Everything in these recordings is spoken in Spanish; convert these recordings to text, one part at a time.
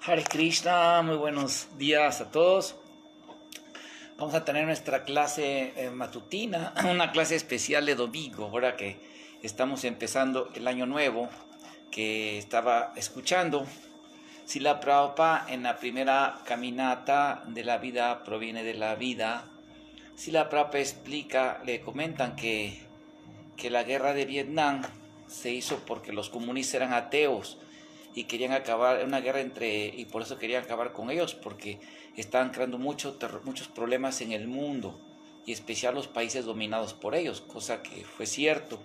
Hare Krishna, muy buenos días a todos. Vamos a tener nuestra clase matutina, una clase especial de domingo, ahora que estamos empezando el año nuevo, que estaba escuchando. Srila Prabhupada en la primera caminata de la vida proviene de la vida. Srila Prabhupada explica, le comentan que la guerra de Vietnam se hizo porque los comunistas eran ateos y querían acabar una guerra y por eso querían acabar con ellos, porque estaban creando muchos problemas en el mundo, y en especial los países dominados por ellos, cosa que fue cierto.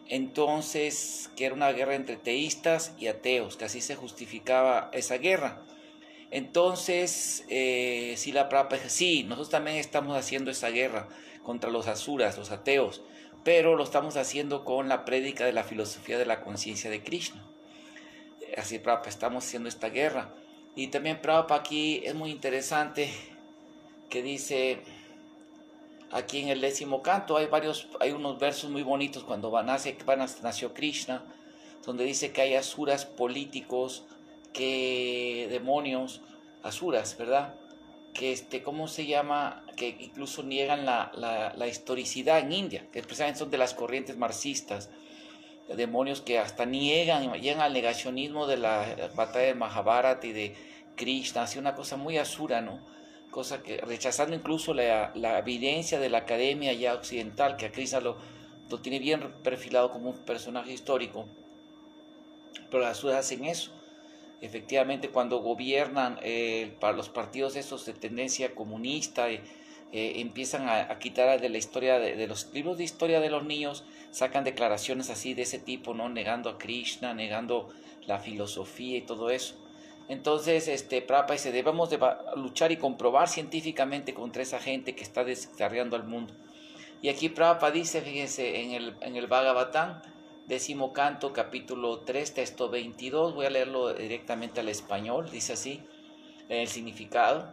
Entonces, que era una guerra entre teístas y ateos, que así se justificaba esa guerra. Entonces, Srila Prabhupada dice, sí, nosotros también estamos haciendo esa guerra contra los asuras, los ateos, pero lo estamos haciendo con la prédica de la filosofía de la conciencia de Krishna. Así, Prabhupada, estamos haciendo esta guerra. Y también Prabhupada aquí es muy interesante que dice, aquí en el 10º canto hay unos versos muy bonitos cuando nació Krishna, donde dice que hay asuras políticos, que demonios, asuras, ¿verdad? Que ¿cómo se llama? Que incluso niegan la historicidad en India, que precisamente son de las corrientes marxistas, demonios que hasta llegan al negacionismo de la batalla de Mahabharata y de Krishna, así una cosa muy asura, ¿no? Cosa que rechazando incluso la evidencia de la academia ya occidental, que a Krishna lo tiene bien perfilado como un personaje histórico, pero las asuras hacen eso. Efectivamente, cuando gobiernan para los partidos estos de tendencia comunista, empiezan a quitar de la historia de los libros de historia de los niños, sacan declaraciones así de ese tipo, ¿no? Negando a Krishna, negando la filosofía y todo eso. Entonces, Prabhupada dice, debemos de luchar y comprobar científicamente contra esa gente que está descarriando al mundo. Y aquí Prabhupada dice, fíjense, en el Bhagavatam, 10º canto, capítulo 3, texto 22, voy a leerlo directamente al español, dice así, en el significado,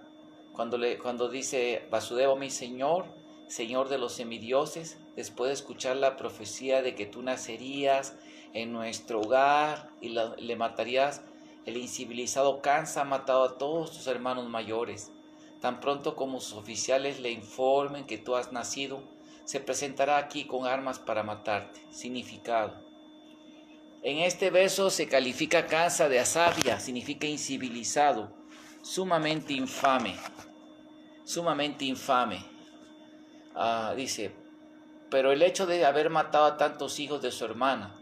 cuando dice, Vasudeva, mi Señor, Señor de los semidioses, después de escuchar la profecía de que tú nacerías en nuestro hogar y le matarías, el incivilizado Kansa ha matado a todos tus hermanos mayores. Tan pronto como sus oficiales le informen que tú has nacido, se presentará aquí con armas para matarte. Significado. En este verso se califica a Kansa de asabia, significa incivilizado, sumamente infame. Sumamente infame. Dice, pero el hecho de haber matado a tantos hijos de su hermana,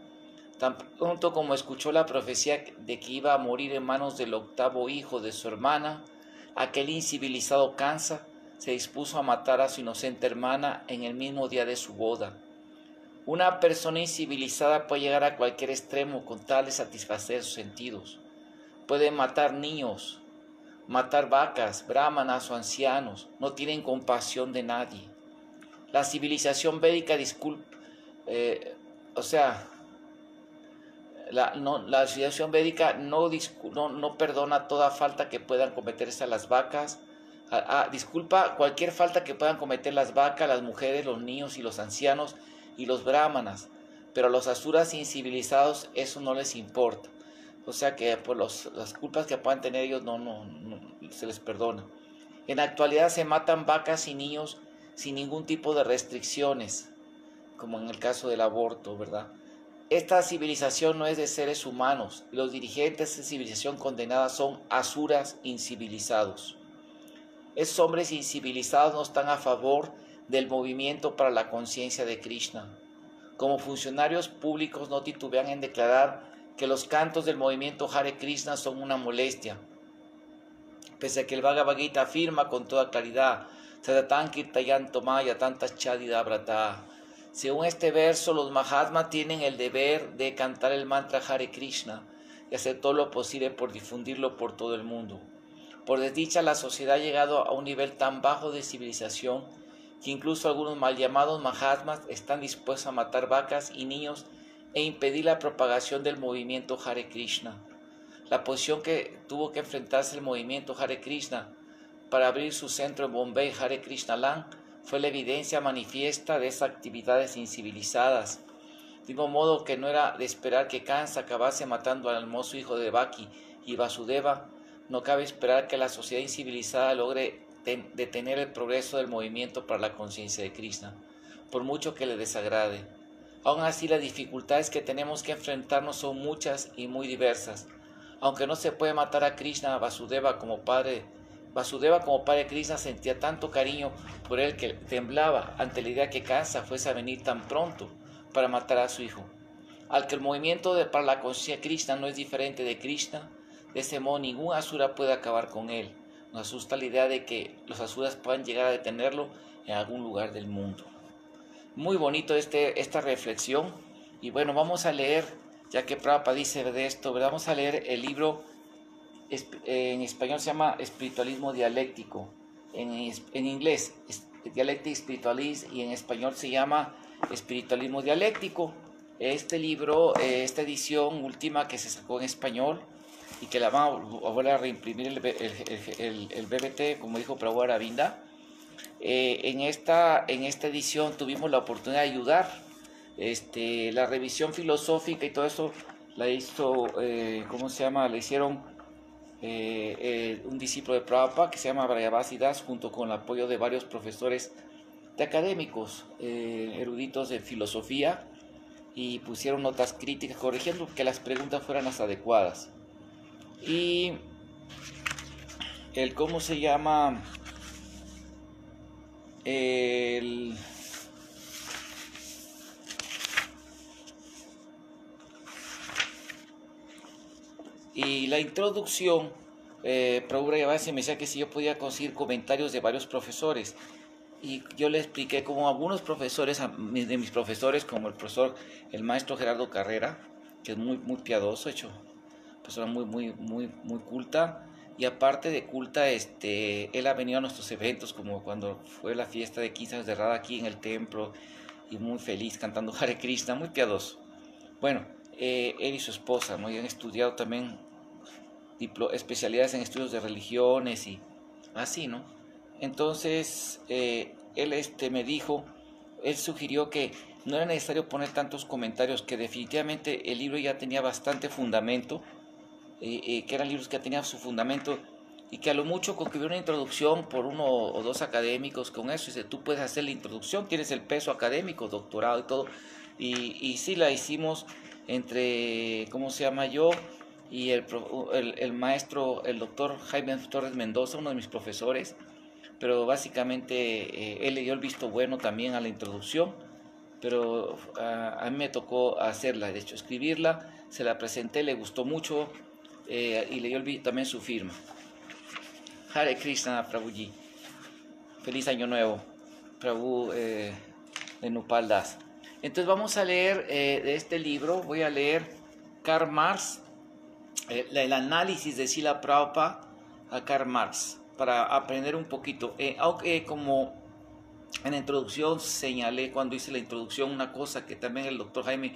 tan pronto como escuchó la profecía de que iba a morir en manos del 8º hijo de su hermana, aquel incivilizado Kansa se dispuso a matar a su inocente hermana en el mismo día de su boda. Una persona incivilizada puede llegar a cualquier extremo con tal de satisfacer sus sentidos. Puede matar niños, matar vacas, brahmanas o ancianos, no tienen compasión de nadie. La civilización védica la civilización védica no perdona toda falta que puedan cometerse a las vacas. Disculpa cualquier falta que puedan cometer las vacas, las mujeres, los niños y los ancianos y los brahmanas, pero a los asuras incivilizados eso no les importa. O sea que por las culpas que puedan tener ellos no se les perdona. En la actualidad se matan vacas y niños sin ningún tipo de restricciones, como en el caso del aborto, ¿verdad? Esta civilización no es de seres humanos, y los dirigentes de esta civilización condenada son asuras incivilizados. Esos hombres incivilizados no están a favor del movimiento para la conciencia de Krishna. Como funcionarios públicos no titubean en declarar que los cantos del movimiento Hare Krishna son una molestia, pese a que el Bhagavad Gita afirma con toda claridad, Sadatan Kirtayanto Maya Tantas Chadida Brata. Según este verso, los Mahatmas tienen el deber de cantar el mantra Hare Krishna y hacer todo lo posible por difundirlo por todo el mundo. Por desdicha, la sociedad ha llegado a un nivel tan bajo de civilización que incluso algunos mal llamados Mahatmas están dispuestos a matar vacas y niños e impedir la propagación del movimiento Hare Krishna. La posición que tuvo que enfrentarse el movimiento Hare Krishna para abrir su centro en Bombay, Hare Krishna Land, fue la evidencia manifiesta de esas actividades incivilizadas. De mismo modo que no era de esperar que Kansa acabase matando al hermoso hijo de Devaki y Vasudeva, No cabe esperar que la sociedad incivilizada logre detener el progreso del movimiento para la conciencia de Krishna, por mucho que le desagrade. Aún así, las dificultades que tenemos que enfrentarnos son muchas y muy diversas. Aunque no se puede matar a Krishna, Vasudeva como padre de Krishna sentía tanto cariño por él que temblaba ante la idea que Kansa fuese a venir tan pronto para matar a su hijo. Al que el movimiento para la conciencia de Krishna no es diferente de Krishna, de ese modo ningún asura puede acabar con él. Nos asusta la idea de que los asuras puedan llegar a detenerlo en algún lugar del mundo. Muy bonito esta reflexión. Y bueno, vamos a leer, ya que Prabhupada dice de esto, vamos a leer el libro, en español se llama Espiritualismo Dialéctico, en inglés Dialectic Spiritualism, y en español se llama Espiritualismo Dialéctico. Este libro, esta edición última que se sacó en español y que la van a volver a reimprimir el BBT, como dijo Prabhupada Vinda. En esta edición tuvimos la oportunidad de ayudar. La revisión filosófica y todo eso la hizo, la hicieron un discípulo de Prabhupada que se llama Brayabasi Das, junto con el apoyo de varios profesores de académicos, eruditos de filosofía, y pusieron notas críticas corrigiendo que las preguntas fueran las adecuadas. Y y la introducción, Prabhupada a veces me decía que si yo podía conseguir comentarios de varios profesores, y yo le expliqué cómo algunos profesores, de mis profesores, como el maestro Gerardo Carrera, que es muy, muy piadoso, hecho, persona muy culta, y aparte de culta, él ha venido a nuestros eventos, como cuando fue la fiesta de 15 años de Radha aquí en el templo, y muy feliz cantando Hare Krishna, muy piadoso. Bueno, él y su esposa, ¿no? Y han estudiado también especialidades en estudios de religiones y así, ¿no? Entonces, él me dijo, él sugirió que no era necesario poner tantos comentarios, que definitivamente el libro ya tenía bastante fundamento, que eran libros que ya tenían su fundamento, y que a lo mucho con que hubiera una introducción por uno o dos académicos, con eso, dice, tú puedes hacer la introducción, tienes el peso académico, doctorado y todo, y sí la hicimos entre, yo y el maestro, el doctor Jaime Torres Mendoza, uno de mis profesores, pero básicamente él le dio el visto bueno también a la introducción, pero a mí me tocó hacerla, de hecho escribirla, se la presenté, le gustó mucho, y le dio también su firma. Hare Krishna, Prabhuji. Feliz Año Nuevo, Prabhu de Nupal Das. Entonces vamos a leer de este libro, voy a leer Karl Marx, el análisis de Srila Prabhupada a Karl Marx, para aprender un poquito. Aunque como en la introducción señalé, cuando hice la introducción, una cosa que también el doctor Jaime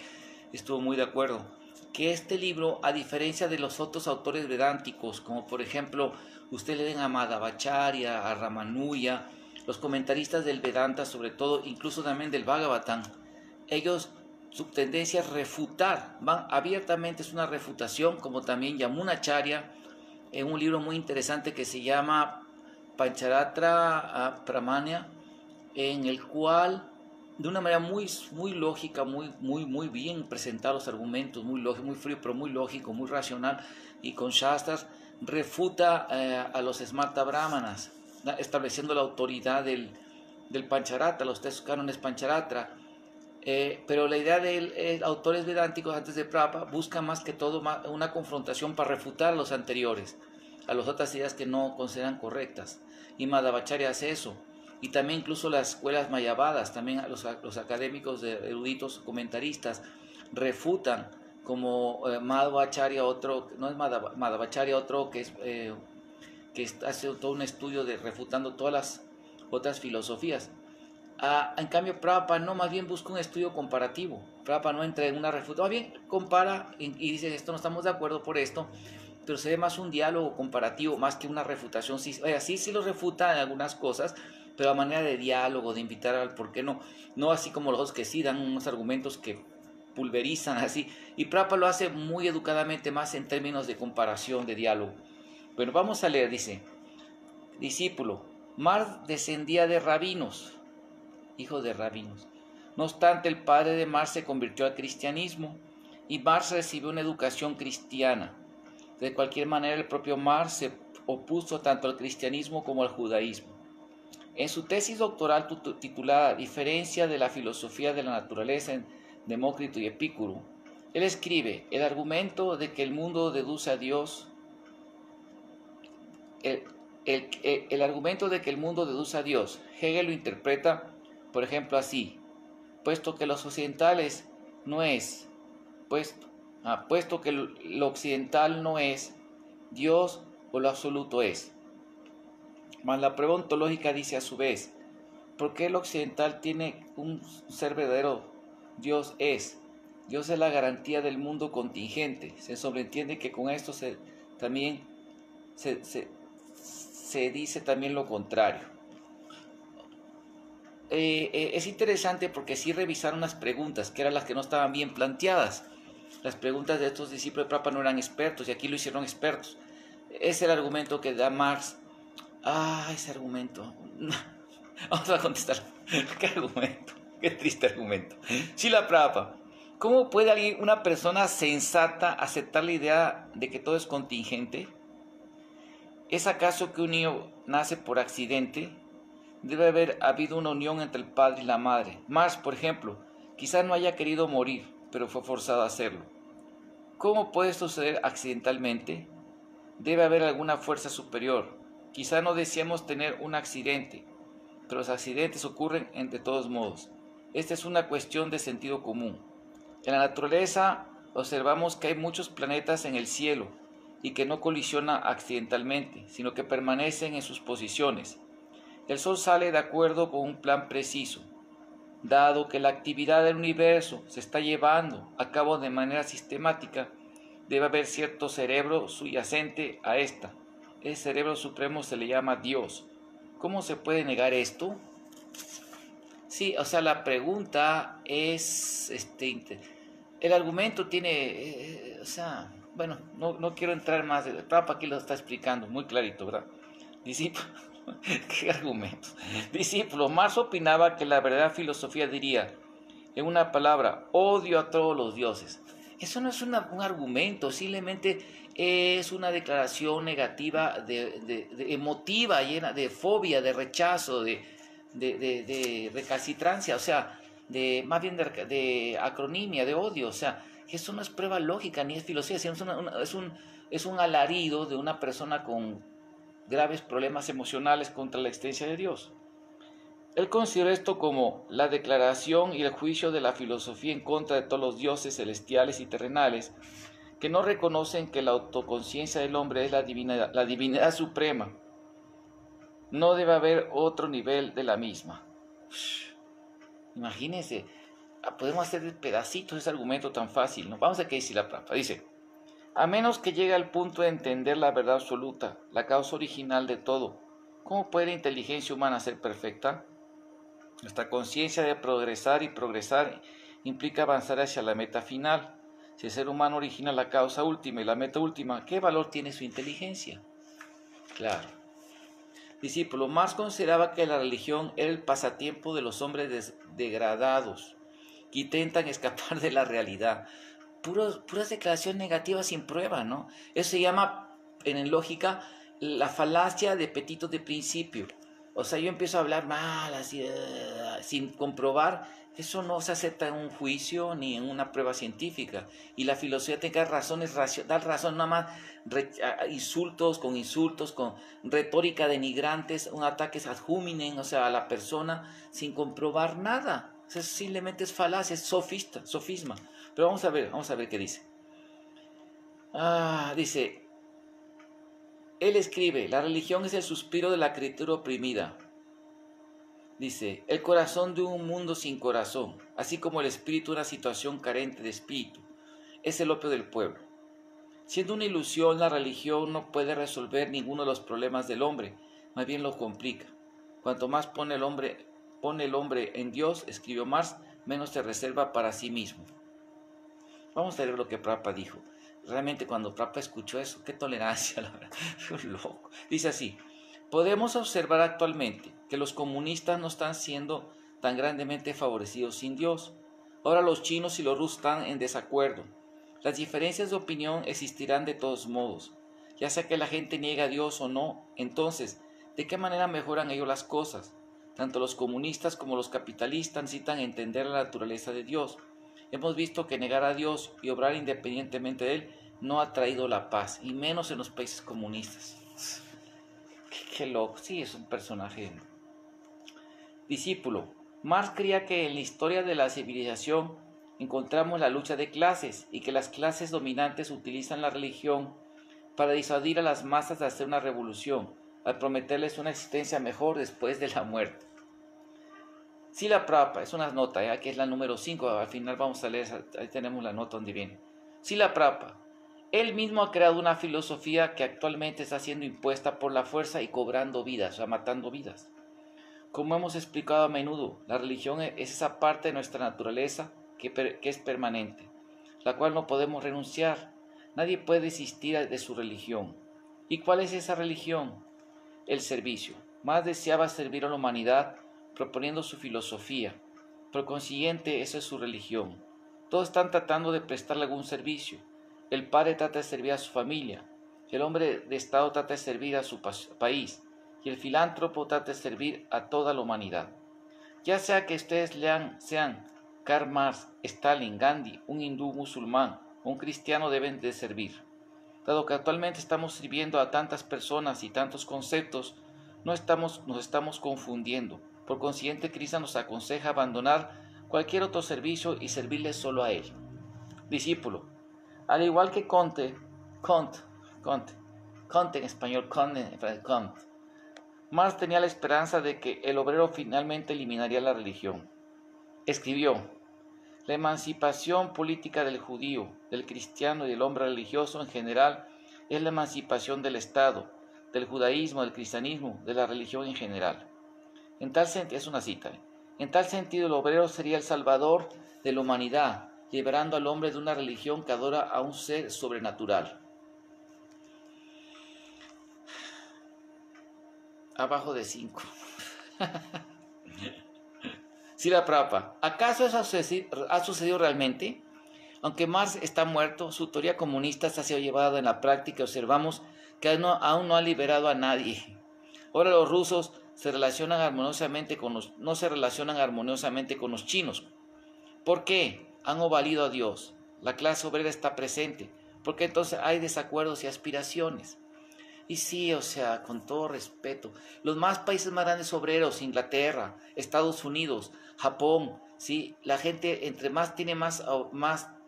estuvo muy de acuerdo, que este libro, a diferencia de los otros autores vedánticos, como por ejemplo, ustedes leen a Madhvacharya, a Ramanuja, los comentaristas del Vedanta, sobre todo, incluso también del Bhagavatam, ellos, su tendencia es refutar, van abiertamente, es una refutación, como también Yamunacharya, en un libro muy interesante que se llama Pancharatra Pramanya, en el cual de una manera muy lógica, muy bien presentados los argumentos, muy lógico, muy frío, pero muy lógico, muy racional, y con Shastras refuta a los Smarta Brahmanas, estableciendo la autoridad del Pancharatra, los textos cánones Pancharatra. Pero la idea de autores vedánticos antes de Prabhupada busca más que todo una confrontación para refutar a los anteriores, a las otras ideas que no consideran correctas. Y Madhvacharya hace eso. Y también incluso las escuelas mayavadas, también los académicos eruditos comentaristas refutan, como Madhvacharya, otro, no es Madhvacharya, otro que hace todo un estudio refutando todas las otras filosofías. En cambio, Prabhupada no, más bien busca un estudio comparativo. Prabhupada no entra en una refutación, más bien compara y dice, esto no estamos de acuerdo por esto, pero se ve más un diálogo comparativo, más que una refutación. Sí lo refuta en algunas cosas, pero a manera de diálogo, de invitar al por qué no. No así como los otros que sí dan unos argumentos que pulverizan así. Y Prabhupada lo hace muy educadamente, más en términos de comparación, de diálogo. Bueno, vamos a leer, dice, discípulo, Marx descendía de rabinos, hijo de rabinos. No obstante, el padre de Marx se convirtió al cristianismo y Marx recibió una educación cristiana. De cualquier manera, el propio Marx se opuso tanto al cristianismo como al judaísmo. En su tesis doctoral titulada Diferencia de la filosofía de la naturaleza en Demócrito y Epicuro, él escribe: el argumento de que el mundo deduce a Dios, el argumento de que el mundo deduce a Dios, Hegel lo interpreta, por ejemplo, así: puesto que los occidentales no es, puesto que lo occidental no es, Dios o lo absoluto es. Mas la prueba ontológica dice a su vez: ¿por qué el occidental tiene un ser verdadero? Dios es. Dios es la garantía del mundo contingente. Se sobreentiende que con esto se dice también lo contrario. Es interesante porque sí revisaron unas preguntas que eran las que no estaban bien planteadas. Las preguntas de estos discípulos de Prabhupada no eran expertos y aquí lo hicieron expertos. Es el argumento que da Marx. Ese argumento. Vamos a contestar. ¿Qué argumento? Qué triste argumento. Srila Prabhupada, ¿cómo puede una persona sensata aceptar la idea de que todo es contingente? ¿Es acaso que un niño nace por accidente? Debe haber habido una unión entre el padre y la madre. Marx, por ejemplo, quizás no haya querido morir, pero fue forzado a hacerlo. ¿Cómo puede suceder accidentalmente? Debe haber alguna fuerza superior. Quizá no deseamos tener un accidente, pero los accidentes ocurren de todos modos. Esta es una cuestión de sentido común. En la naturaleza observamos que hay muchos planetas en el cielo y que no colisionan accidentalmente, sino que permanecen en sus posiciones. El Sol sale de acuerdo con un plan preciso. Dado que la actividad del universo se está llevando a cabo de manera sistemática, debe haber cierto cerebro subyacente a esta. El cerebro supremo se le llama Dios. ¿Cómo se puede negar esto? Sí, o sea, la pregunta es, el argumento tiene, bueno, no quiero entrar más, el Papa aquí lo está explicando, muy clarito, ¿verdad? Discípulo, ¿qué argumentos? Discípulo, Marx opinaba que la verdadera filosofía diría, en una palabra, odio a todos los dioses. Eso no es un argumento, simplemente es una declaración negativa, emotiva, llena de fobia, de rechazo, de recalcitrancia, o sea, más bien de acronimia, de odio. O sea, eso no es prueba lógica ni es filosofía, sino es un alarido de una persona con graves problemas emocionales contra la existencia de Dios. Él consideró esto como la declaración y el juicio de la filosofía en contra de todos los dioses celestiales y terrenales que no reconocen que la autoconciencia del hombre es la divinidad suprema. No debe haber otro nivel de la misma. Imagínense, podemos hacer pedacitos ese argumento tan fácil, ¿no? Vamos a qué dice la Prabhupada. Dice: a menos que llegue al punto de entender la verdad absoluta, la causa original de todo, ¿cómo puede la inteligencia humana ser perfecta? Nuestra conciencia de progresar y progresar implica avanzar hacia la meta final. Si el ser humano origina la causa última y la meta última, ¿qué valor tiene su inteligencia? Claro. Discípulo, Marx consideraba que la religión era el pasatiempo de los hombres degradados que intentan escapar de la realidad. Puras declaraciones negativas sin prueba, ¿no? Eso se llama, en lógica, la falacia de petito de principio. O sea, yo empiezo a hablar mal, así, sin comprobar. Eso no se acepta en un juicio ni en una prueba científica. Y la filosofía tiene que dar razones, dar razón nada más, insultos, con retórica denigrantes, un ataque ad hominem, o sea, a la persona, sin comprobar nada. O sea, simplemente es falacia, es sofisma. Pero vamos a ver qué dice. Dice, él escribe: la religión es el suspiro de la criatura oprimida. Dice, el corazón de un mundo sin corazón, así como el espíritu de una situación carente de espíritu, es el opio del pueblo. Siendo una ilusión, la religión no puede resolver ninguno de los problemas del hombre, más bien lo complica. Cuanto más pone el hombre en Dios, escribió Marx, menos se reserva para sí mismo. Vamos a ver lo que Prabhupada dijo. realmente cuando Prabhupada escuchó eso, qué tolerancia, la verdad, loco. Dice así: podemos observar actualmente que los comunistas no están siendo tan grandemente favorecidos sin Dios. Ahora los chinos y los rusos están en desacuerdo. Las diferencias de opinión existirán de todos modos, ya sea que la gente niegue a Dios o no. Entonces, ¿de qué manera mejoran ellos las cosas? Tanto los comunistas como los capitalistas necesitan entender la naturaleza de Dios. Hemos visto que negar a Dios y obrar independientemente de Él no ha traído la paz, y menos en los países comunistas. Qué loco, sí, es un personaje. Discípulo. Marx creía que en la historia de la civilización encontramos la lucha de clases y que las clases dominantes utilizan la religión para disuadir a las masas de hacer una revolución, al prometerles una existencia mejor después de la muerte. Srila Prabhupada, es una nota, aquí es la número 5, al final vamos a leer, ahí tenemos la nota donde viene. Srila Prabhupada, él mismo ha creado una filosofía que actualmente está siendo impuesta por la fuerza y cobrando vidas, o sea, matando vidas. Como hemos explicado a menudo, la religión es esa parte de nuestra naturaleza que es permanente, la cual no podemos renunciar. Nadie puede desistir de su religión. ¿Y cuál es esa religión? El servicio. Más deseaba servir a la humanidad proponiendo su filosofía. Por consiguiente, esa es su religión. Todos están tratando de prestarle algún servicio. El padre trata de servir a su familia. El hombre de Estado trata de servir a su país. Y el filántropo trata de servir a toda la humanidad. Ya sea que ustedes sean Karl Marx, Stalin, Gandhi, un hindú, musulmán o un cristiano, deben de servir. Dado que actualmente estamos sirviendo a tantas personas y tantos conceptos, nos estamos confundiendo. Por consiguiente, Krishna nos aconseja abandonar cualquier otro servicio y servirle solo a Él. Discípulo. Al igual que Comte en español, Comte, Marx tenía la esperanza de que el obrero finalmente eliminaría la religión. Escribió: la emancipación política del judío, del cristiano y del hombre religioso en general es la emancipación del Estado, del judaísmo, del cristianismo, de la religión en general. Es una cita. En tal sentido, el obrero sería el salvador de la humanidad, liberando al hombre de una religión que adora a un ser sobrenatural. Abajo de 5. Srila Prabhupada, ¿acaso eso ha sucedido realmente? Aunque Marx está muerto, su teoría comunista ha sido llevada en la práctica y observamos que aún no ha liberado a nadie. Ahora los rusos no se relacionan armoniosamente con los chinos. ¿Por qué? Han obalido a Dios. La clase obrera está presente. ¿Por qué entonces hay desacuerdos y aspiraciones? Y sí, o sea, con todo respeto, los países más grandes obreros, Inglaterra, Estados Unidos, Japón, ¿sí? La gente entre más tiene más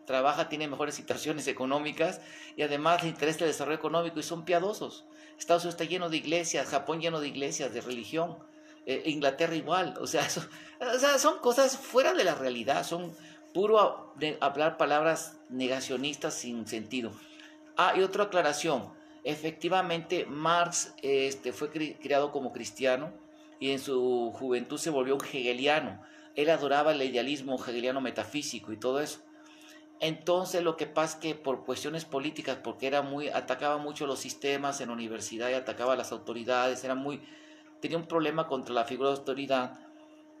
trabaja, tiene mejores situaciones económicas y además les interesa el desarrollo económico y son piadosos. Estados Unidos está lleno de iglesias, Japón lleno de iglesias, de religión, Inglaterra igual, o sea, son cosas fuera de la realidad, son puro hablar palabras negacionistas sin sentido. Y otra aclaración. Efectivamente, Marx fue criado como cristiano y en su juventud se volvió un hegeliano. Él adoraba el idealismo hegeliano metafísico y todo eso. Entonces lo que pasa es que por cuestiones políticas, porque atacaba mucho los sistemas en la universidad y atacaba a las autoridades, tenía un problema contra la figura de autoridad.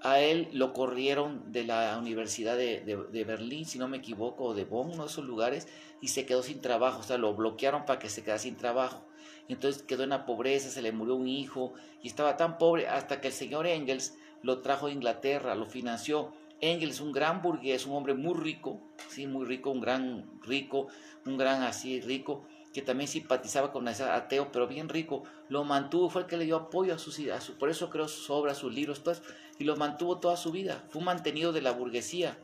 A él lo corrieron de la Universidad de Berlín, si no me equivoco, o de Bonn, uno de esos lugares, y se quedó sin trabajo, o sea, lo bloquearon para que se quedara sin trabajo. Entonces quedó en la pobreza, se le murió un hijo, y estaba tan pobre hasta que el señor Engels lo trajo de Inglaterra, lo financió. Engels, un gran burgués, un hombre muy rico, sí, muy rico, un gran rico, que también simpatizaba con ese ateo, pero bien rico, lo mantuvo, fue el que le dio apoyo a sus ideas, por eso creó sus obras, sus libros, todo eso, y lo mantuvo toda su vida, fue un mantenido de la burguesía,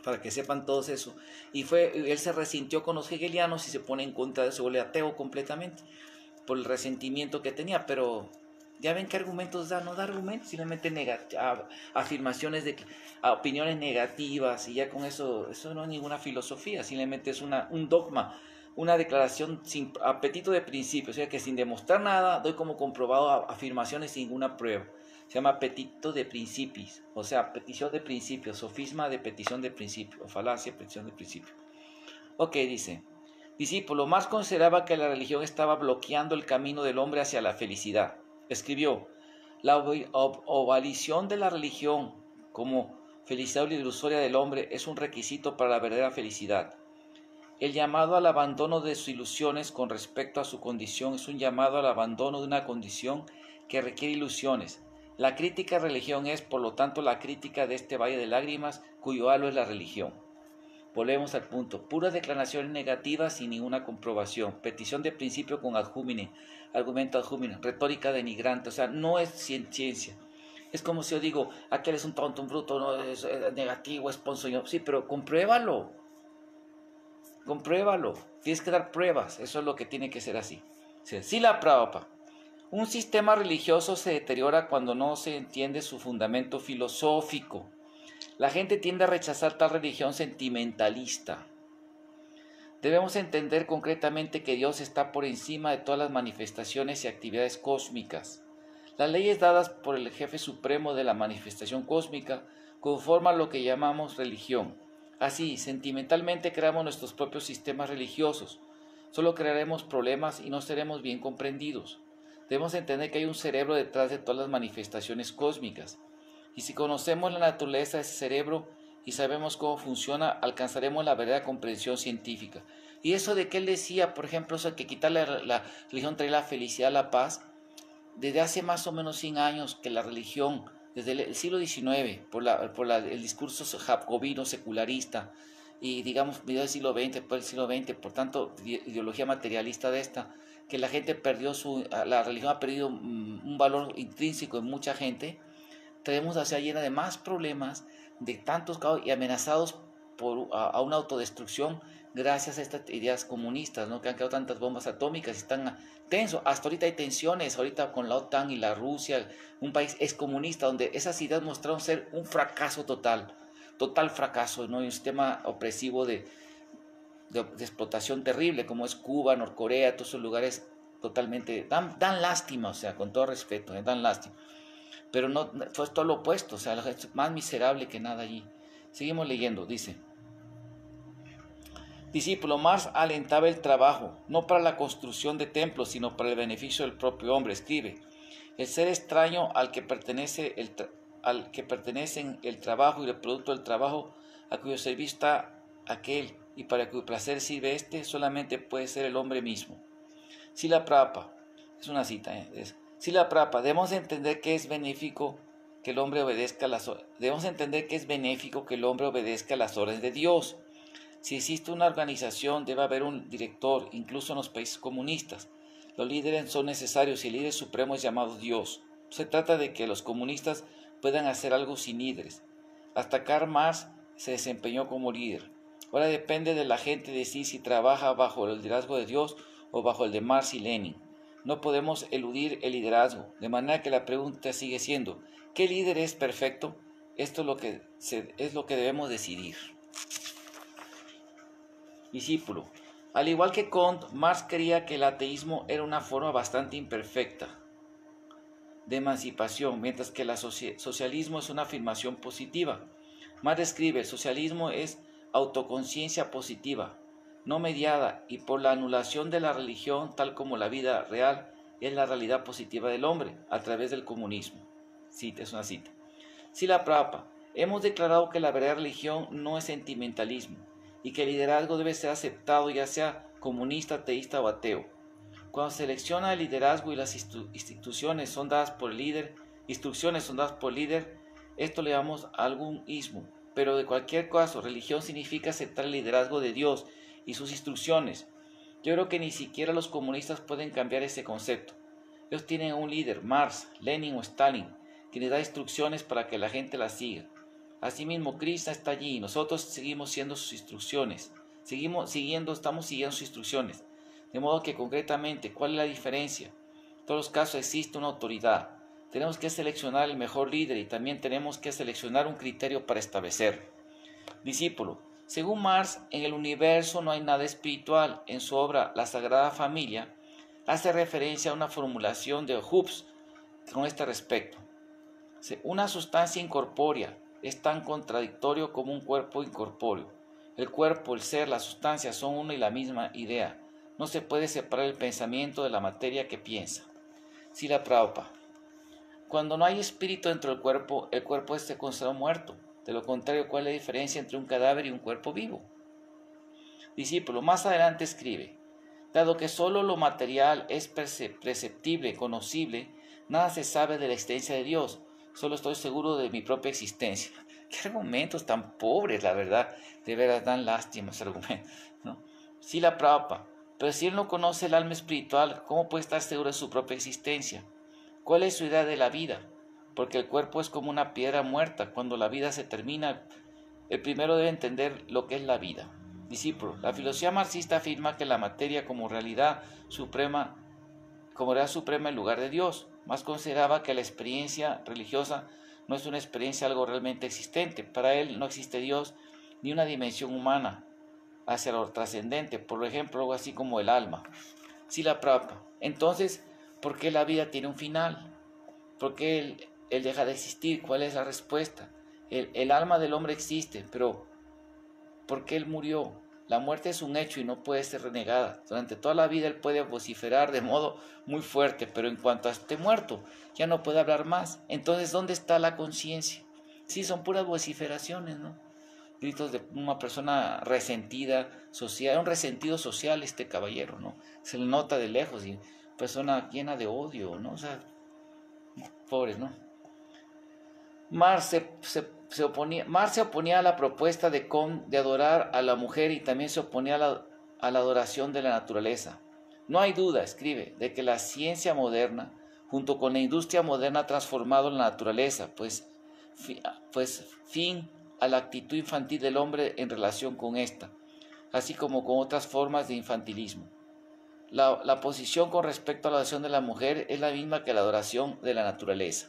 para que sepan todos eso, él se resintió con los hegelianos y se pone en contra de eso, se vuelve ateo completamente, por el resentimiento que tenía, pero ya ven qué argumentos da, no da argumentos, simplemente afirmaciones opiniones negativas, y ya con eso no es ninguna filosofía, simplemente es un dogma, una declaración sin apetito de principio, o sea que sin demostrar nada doy como comprobado afirmaciones sin ninguna prueba. Se llama apetito de principios, o sea, petición de principios, sofisma de petición de principio, o falacia de petición de principio. Ok, dice, Discípulo, Marx consideraba que la religión estaba bloqueando el camino del hombre hacia la felicidad. Escribió, la obalición de la religión como felicidad ilusoria del hombre es un requisito para la verdadera felicidad. El llamado al abandono de sus ilusiones con respecto a su condición es un llamado al abandono de una condición que requiere ilusiones. La crítica a religión es, por lo tanto, la crítica de este valle de lágrimas, cuyo halo es la religión. Volvemos al punto. Puras declaraciones negativas sin ninguna comprobación. Petición de principio con ad hominem, argumento ad hominem, retórica denigrante. O sea, no es ciencia. Es como si yo digo, aquel es un tonto, un bruto, no, es negativo, es ponzoño. Sí, pero compruébalo. Compruébalo. Tienes que dar pruebas. Eso es lo que tiene que ser así. Srila Prabhupada. Un sistema religioso se deteriora cuando no se entiende su fundamento filosófico. La gente tiende a rechazar tal religión sentimentalista. Debemos entender concretamente que Dios está por encima de todas las manifestaciones y actividades cósmicas. Las leyes dadas por el jefe supremo de la manifestación cósmica conforman lo que llamamos religión. Así, sentimentalmente creamos nuestros propios sistemas religiosos. Solo crearemos problemas y no seremos bien comprendidos. Debemos entender que hay un cerebro detrás de todas las manifestaciones cósmicas. Y si conocemos la naturaleza de ese cerebro y sabemos cómo funciona, alcanzaremos la verdadera comprensión científica. Y eso de que él decía, por ejemplo, eso de que quitar la religión trae la felicidad, la paz, desde hace más o menos 100 años que la religión, desde el siglo XIX, por el discurso jacobino secularista, y digamos, medio del siglo XX, después del siglo XX, por tanto, ideología materialista de esta, que la gente perdió la religión ha perdido un valor intrínseco en mucha gente, tenemos hacia llena de más problemas, de tantos caos y amenazados a una autodestrucción gracias a estas ideas comunistas, ¿no? Que han creado tantas bombas atómicas y están tensos. Hasta ahorita hay tensiones, ahorita con la OTAN y la Rusia, un país excomunista, donde esas ideas mostraron ser un fracaso total fracaso, ¿no? Y un sistema opresivo de explotación terrible, como es Cuba, Norcorea, todos esos lugares totalmente, dan lástima, o sea, con todo respeto, dan lástima. Pero no, fue todo lo opuesto, o sea, la gente es más miserable que nada allí. Seguimos leyendo, dice. Discípulo, Marx alentaba el trabajo, no para la construcción de templos, sino para el beneficio del propio hombre. Escribe, el ser extraño al que pertenecen el trabajo y el producto del trabajo, a cuyo servicio está aquel y para cuyo placer sirve este, solamente puede ser el hombre mismo. Srila Prabhupada, es una cita, Srila Prabhupada, debemos entender que es benéfico que el hombre obedezca las órdenes de Dios. Si existe una organización, debe haber un director, incluso en los países comunistas. Los líderes son necesarios y el líder supremo es llamado Dios. Se trata de que los comunistas puedan hacer algo sin líderes. Hasta Karl Marx se desempeñó como líder. Ahora depende de la gente decir si trabaja bajo el liderazgo de Dios o bajo el de Marx y Lenin. No podemos eludir el liderazgo, de manera que la pregunta sigue siendo, ¿qué líder es perfecto? Esto es lo que debemos decidir. Discípulo, al igual que Kant, Marx creía que el ateísmo era una forma bastante imperfecta de emancipación, mientras que el socialismo es una afirmación positiva. Marx escribe, el socialismo es autoconciencia positiva, no mediada, y por la anulación de la religión, tal como la vida real es la realidad positiva del hombre, a través del comunismo. Cita, es una cita. Srila Prabhupada, hemos declarado que la verdadera religión no es sentimentalismo, y que el liderazgo debe ser aceptado ya sea comunista, ateísta o ateo. Cuando se selecciona el liderazgo y las instrucciones son dadas por el líder, esto le llamamos algún ismo. Pero de cualquier caso, religión significa aceptar el liderazgo de Dios y sus instrucciones. Yo creo que ni siquiera los comunistas pueden cambiar ese concepto. Ellos tienen un líder, Marx, Lenin o Stalin, que les da instrucciones para que la gente las siga. Asimismo, Krishna está allí y nosotros seguimos siguiendo sus instrucciones. Estamos siguiendo sus instrucciones. De modo que concretamente, ¿cuál es la diferencia? En todos los casos existe una autoridad. Tenemos que seleccionar el mejor líder y también tenemos que seleccionar un criterio para establecer. Discípulo, según Marx, en el universo no hay nada espiritual. En su obra La Sagrada Familia, hace referencia a una formulación de Hobbes con este respecto. Una sustancia incorpórea es tan contradictorio como un cuerpo incorpóreo. El cuerpo, el ser, la sustancia son una y la misma idea. No se puede separar el pensamiento de la materia que piensa. Srila Prabhupada. Cuando no hay espíritu dentro del cuerpo, el cuerpo es considerado muerto. De lo contrario, ¿cuál es la diferencia entre un cadáver y un cuerpo vivo? Discípulo, más adelante escribe, dado que solo lo material es perceptible, conocible, nada se sabe de la existencia de Dios, solo estoy seguro de mi propia existencia. Qué argumentos tan pobres, la verdad, de veras dan lástima ese argumento, ¿no? Srila Prabhupada, pero si él no conoce el alma espiritual, ¿cómo puede estar seguro de su propia existencia? ¿Cuál es su idea de la vida? Porque el cuerpo es como una piedra muerta. Cuando la vida se termina, el primero debe entender lo que es la vida. Discípulo, la filosofía marxista afirma que la materia como realidad suprema en lugar de Dios, más consideraba que la experiencia religiosa no es una experiencia algo realmente existente. Para él no existe Dios ni una dimensión humana hacia lo trascendente, por ejemplo, algo así como el alma. Srila Prabhupada. Entonces, ¿por qué la vida tiene un final? ¿Por qué él deja de existir? ¿Cuál es la respuesta? El alma del hombre existe, pero ¿por qué él murió? La muerte es un hecho y no puede ser renegada. Durante toda la vida él puede vociferar de modo muy fuerte, pero en cuanto esté muerto, ya no puede hablar más. Entonces, ¿dónde está la conciencia? Sí, son puras vociferaciones, ¿no? Gritos de una persona resentida, social, un resentido social este caballero, ¿no? Se le nota de lejos y persona llena de odio, ¿no? O sea, pobres, ¿no? Marx se oponía a la propuesta de Comte de adorar a la mujer y también se oponía a la adoración de la naturaleza. No hay duda, escribe, de que la ciencia moderna, junto con la industria moderna, ha transformado la naturaleza, pues fin a la actitud infantil del hombre en relación con esta, así como con otras formas de infantilismo. La posición con respecto a la adoración de la mujer es la misma que la adoración de la naturaleza.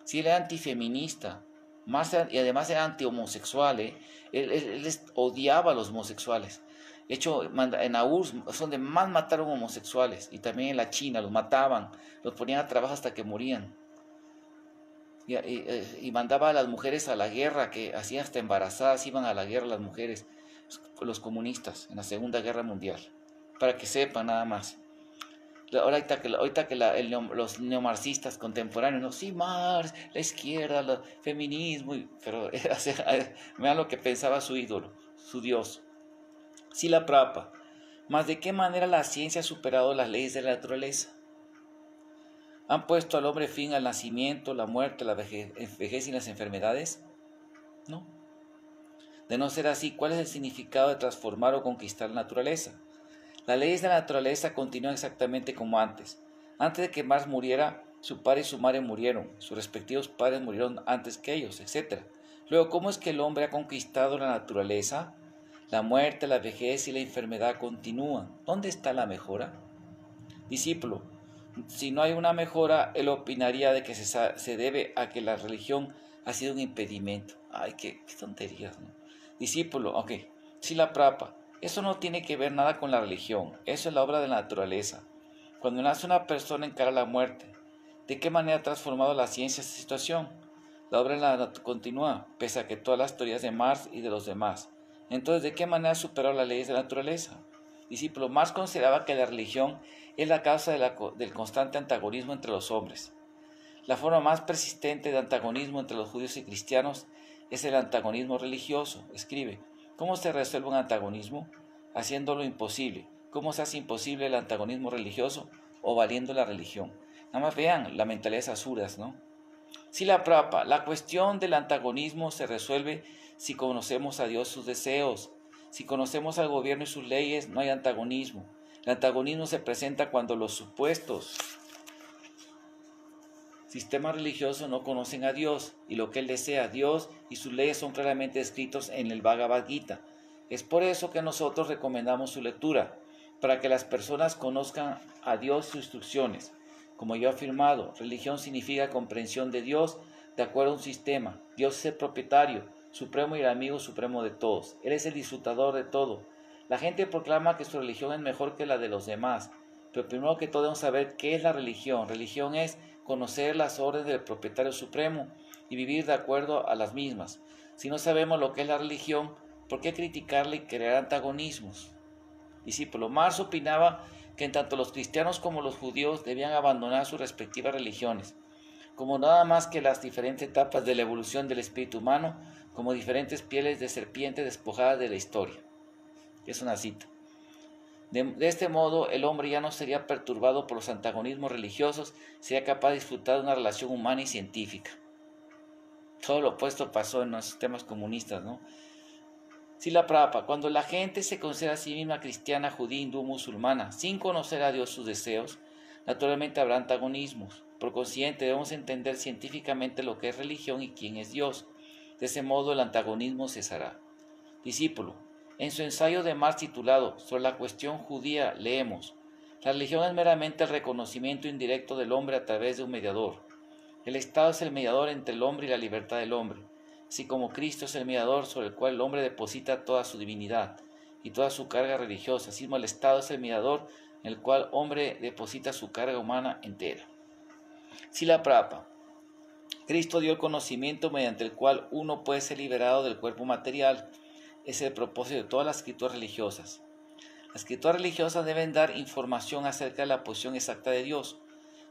Si él era antifeminista, y además era antihomosexual, él odiaba a los homosexuales. De hecho, en URSS es donde más mataron homosexuales, y también en la China los mataban, los ponían a trabajar hasta que morían. Y mandaba a las mujeres a la guerra, que hacían hasta embarazadas, iban a la guerra las mujeres, los comunistas, en la Segunda Guerra Mundial, para que sepan nada más. Ahorita que los neomarxistas contemporáneos, ¿no? Sí, Marx, la izquierda, el feminismo, pero vean lo que pensaba su ídolo, su Dios. Srila Prabhupada, ¿mas de qué manera la ciencia ha superado las leyes de la naturaleza? ¿Han puesto al hombre fin al nacimiento, la muerte, la vejez y las enfermedades? No. De no ser así, ¿cuál es el significado de transformar o conquistar la naturaleza? Las leyes de la naturaleza continúan exactamente como antes. Antes de que Marx muriera, su padre y su madre murieron, sus respectivos padres murieron antes que ellos, etc. Luego, ¿cómo es que el hombre ha conquistado la naturaleza? La muerte, la vejez y la enfermedad continúan. ¿Dónde está la mejora? Discípulo, si no hay una mejora, él opinaría de que se debe a que la religión ha sido un impedimento. Ay, qué tonterías, ¿no? Discípulo, ok, Srila Prabhupada. Eso no tiene que ver nada con la religión, eso es la obra de la naturaleza. Cuando nace una persona encara la muerte. ¿De qué manera ha transformado la ciencia esta situación? La obra de la continúa, pese a que todas las teorías de Marx y de los demás. Entonces, ¿de qué manera ha superado las leyes de la naturaleza? Discípulo, Marx consideraba que la religión es la causa del constante antagonismo entre los hombres. La forma más persistente de antagonismo entre los judíos y cristianos es el antagonismo religioso. Escribe, ¿cómo se resuelve un antagonismo? Haciéndolo imposible. ¿Cómo se hace imposible el antagonismo religioso? O valiendo la religión. Nada más vean la mentalidad de asuras, ¿no? Srila Prabhupada, la cuestión del antagonismo se resuelve si conocemos a Dios y sus deseos. Si conocemos al gobierno y sus leyes, no hay antagonismo. El antagonismo se presenta cuando los supuestos sistemas religiosos no conocen a Dios y lo que Él desea. Dios y sus leyes son claramente descritos en el Bhagavad Gita. Es por eso que nosotros recomendamos su lectura, para que las personas conozcan a Dios y sus instrucciones. Como yo he afirmado, religión significa comprensión de Dios de acuerdo a un sistema. Dios es el propietario, supremo y el amigo supremo de todos. Él es el disfrutador de todo. La gente proclama que su religión es mejor que la de los demás, pero primero que todo debemos saber qué es la religión. Religión es conocer las órdenes del propietario supremo y vivir de acuerdo a las mismas. Si no sabemos lo que es la religión, ¿Por qué criticarle y crear antagonismos? Discípulo. Marx opinaba que en tanto los cristianos como los judíos debían abandonar sus respectivas religiones, como nada más que las diferentes etapas de la evolución del espíritu humano, como diferentes pieles de serpiente despojadas de la historia. Es una cita. De este modo, el hombre ya no sería perturbado por los antagonismos religiosos, sería capaz de disfrutar de una relación humana y científica. Todo lo opuesto pasó en los sistemas comunistas, ¿no? Srila Prabhupada, cuando la gente se considera a sí misma cristiana, judía, hindú, musulmana, sin conocer a Dios sus deseos, naturalmente habrá antagonismos. Por consiguiente, debemos entender científicamente lo que es religión y quién es Dios. De ese modo, el antagonismo cesará. Discípulo, en su ensayo de Marx titulado Sobre la cuestión judía, leemos: la religión es meramente el reconocimiento indirecto del hombre a través de un mediador. El Estado es el mediador entre el hombre y la libertad del hombre, así como Cristo es el mediador sobre el cual el hombre deposita toda su divinidad y toda su carga religiosa. Así como el Estado es el mediador en el cual el hombre deposita su carga humana entera. Srila Prabhupada, Cristo dio el conocimiento mediante el cual uno puede ser liberado del cuerpo material. Ese es el propósito de todas las escrituras religiosas. Las escrituras religiosas deben dar información acerca de la posición exacta de Dios.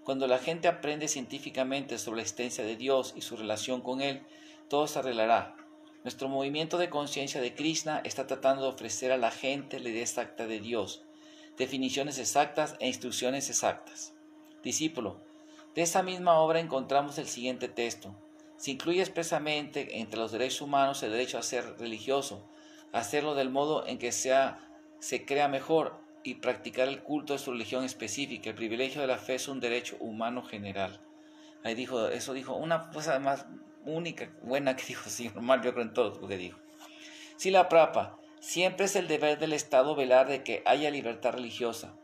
Cuando la gente aprende científicamente sobre la existencia de Dios y su relación con Él, todo se arreglará. Nuestro movimiento de conciencia de Krishna está tratando de ofrecer a la gente la idea exacta de Dios, definiciones exactas e instrucciones exactas. Discípulo, de esa misma obra encontramos el siguiente texto. Se incluye expresamente entre los derechos humanos el derecho a ser religioso, a hacerlo del modo en que se crea mejor y practicar el culto de su religión específica. El privilegio de la fe es un derecho humano general. Ahí dijo, eso dijo, una cosa más única, buena que dijo, sí, normal, yo creo en todo lo que dijo. Srila Prabhupada, siempre es el deber del Estado velar de que haya libertad religiosa.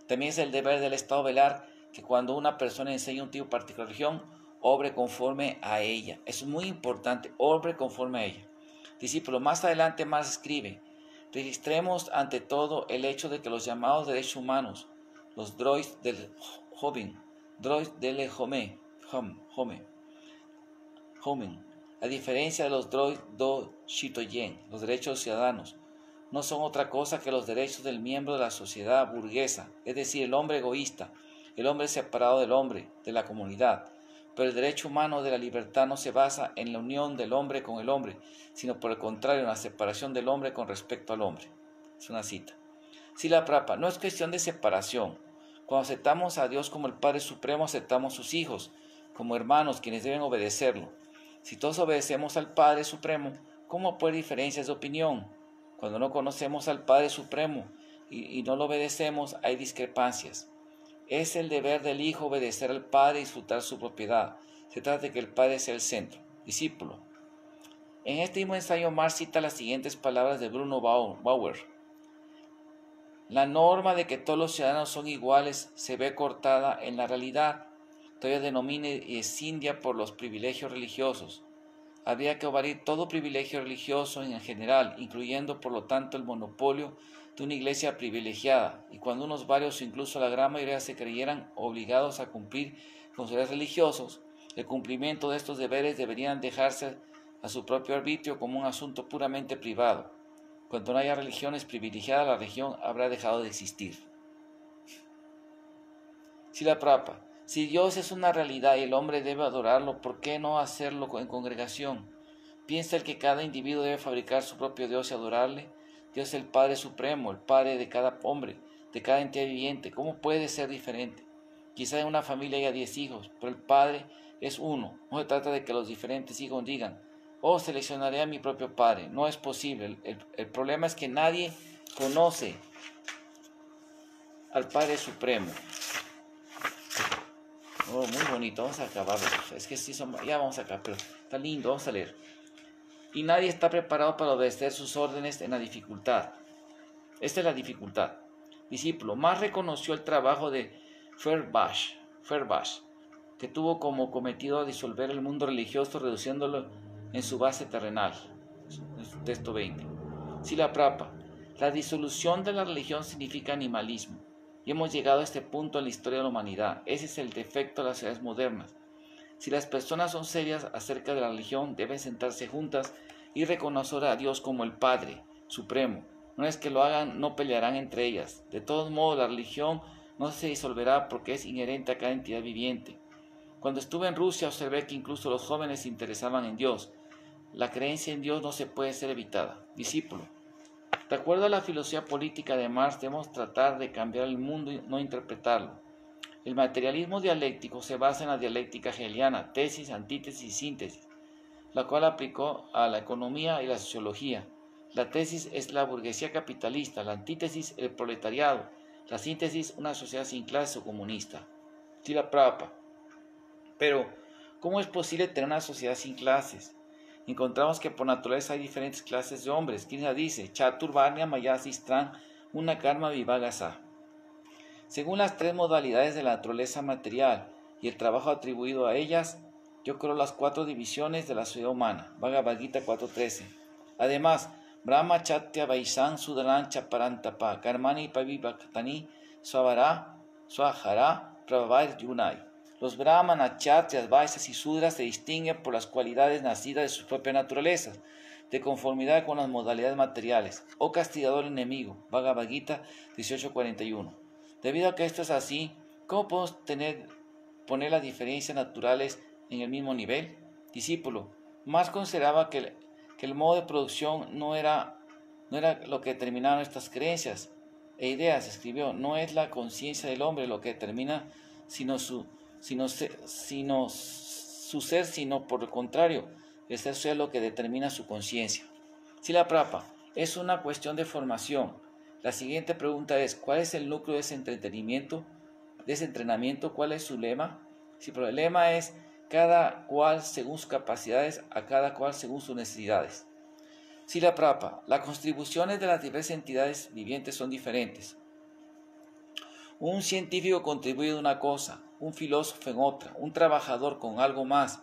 También es el deber del Estado velar que cuando una persona enseña un tipo particular de religión, obre conforme a ella. Es muy importante, obre conforme a ella. Discípulo, más adelante más escribe: registremos ante todo el hecho de que los llamados derechos humanos, los droits del joven, droits del home, a diferencia de los droits do citoyen, los derechos ciudadanos, no son otra cosa que los derechos del miembro de la sociedad burguesa, es decir, el hombre egoísta, el hombre separado del hombre, de la comunidad. Pero el derecho humano de la libertad no se basa en la unión del hombre con el hombre, sino por el contrario en la separación del hombre con respecto al hombre. Es una cita. Srila Prabhupada, no es cuestión de separación. Cuando aceptamos a Dios como el Padre Supremo, aceptamos a sus hijos como hermanos, quienes deben obedecerlo. Si todos obedecemos al Padre Supremo, ¿cómo puede haber diferencias de opinión? Cuando no conocemos al Padre Supremo y no lo obedecemos, hay discrepancias. Es el deber del Hijo obedecer al Padre y disfrutar su propiedad. Se trata de que el Padre sea el centro. Discípulo. En este mismo ensayo, Marx cita las siguientes palabras de Bruno Bauer. La norma de que todos los ciudadanos son iguales se ve cortada en la realidad. Todavía denomina y escindia por los privilegios religiosos. Habría que abolir todo privilegio religioso en general, incluyendo por lo tanto el monopolio de una iglesia privilegiada, y cuando unos varios o incluso la gran mayoría se creyeran obligados a cumplir con sus deberes religiosos, el cumplimiento de estos deberes deberían dejarse a su propio arbitrio como un asunto puramente privado. Cuando no haya religiones privilegiadas, la religión habrá dejado de existir. Srila Prabhupada, si Dios es una realidad y el hombre debe adorarlo, ¿por qué no hacerlo en congregación? ¿Piensa el que cada individuo debe fabricar su propio Dios y adorarle? Dios es el Padre Supremo, el Padre de cada hombre, de cada entidad viviente. ¿Cómo puede ser diferente? Quizá en una familia haya 10 hijos, pero el Padre es uno. No se trata de que los diferentes hijos digan: oh, seleccionaré a mi propio Padre. No es posible. El problema es que nadie conoce al Padre Supremo. Oh, muy bonito. Vamos a acabarlo. Es que sí, ya vamos a acabar, pero está lindo. Vamos a leer. Y nadie está preparado para obedecer sus órdenes en la dificultad. Esta es la dificultad. Discípulo, más reconoció el trabajo de Feuerbach, que tuvo como cometido disolver el mundo religioso reduciéndolo en su base terrenal. Texto 20. Srila Prabhupada, la disolución de la religión significa animalismo. Y hemos llegado a este punto en la historia de la humanidad. Ese es el defecto de las sociedades modernas. Si las personas son serias acerca de la religión, deben sentarse juntas y reconocer a Dios como el Padre, supremo. Una vez que lo hagan, no pelearán entre ellas. De todos modos, la religión no se disolverá porque es inherente a cada entidad viviente. Cuando estuve en Rusia, observé que incluso los jóvenes se interesaban en Dios. La creencia en Dios no se puede ser evitada. Discípulo. De acuerdo a la filosofía política de Marx, debemos tratar de cambiar el mundo y no interpretarlo. El materialismo dialéctico se basa en la dialéctica hegeliana, tesis, antítesis y síntesis, la cual aplicó a la economía y la sociología. La tesis es la burguesía capitalista, la antítesis el proletariado, la síntesis una sociedad sin clases o comunista. Srila Prabhupada. Pero, ¿cómo es posible tener una sociedad sin clases? Encontramos que por naturaleza hay diferentes clases de hombres. Krishna dice, Chaturvarnya Mayasistran una karma vivagasa. Según las tres modalidades de la naturaleza material y el trabajo atribuido a ellas, yo creo las 4 divisiones de la sociedad humana. Bhagavad Gita 4.13. Además, Brahma Chatya Vaishan Sudaran Chaparantapa Karmani Pavibhaktani Swavara Swahara Prabhavair Yunai. Los brahmanas, kshatriyas, vaishyas y sudras se distinguen por las cualidades nacidas de sus propias naturalezas, de conformidad con las modalidades materiales. Oh castigador enemigo, Bhagavad Gita 18.41. Debido a que esto es así, ¿cómo podemos poner las diferencias naturales en el mismo nivel? Discípulo, Marx consideraba que el modo de producción no era lo que determinaba nuestras creencias e ideas. Escribió, no es la conciencia del hombre lo que determina sino su ser, sino por el contrario, el ser es lo que determina su conciencia. Srila Prabhupada, es una cuestión de formación. La siguiente pregunta es, ¿cuál es el núcleo de ese entrenamiento? ¿Cuál es su lema? Si el lema es, cada cual según sus capacidades, a cada cual según sus necesidades. Srila Prabhupada, las contribuciones de las diversas entidades vivientes son diferentes. Un científico contribuye de una cosa, un filósofo en otra, un trabajador con algo más.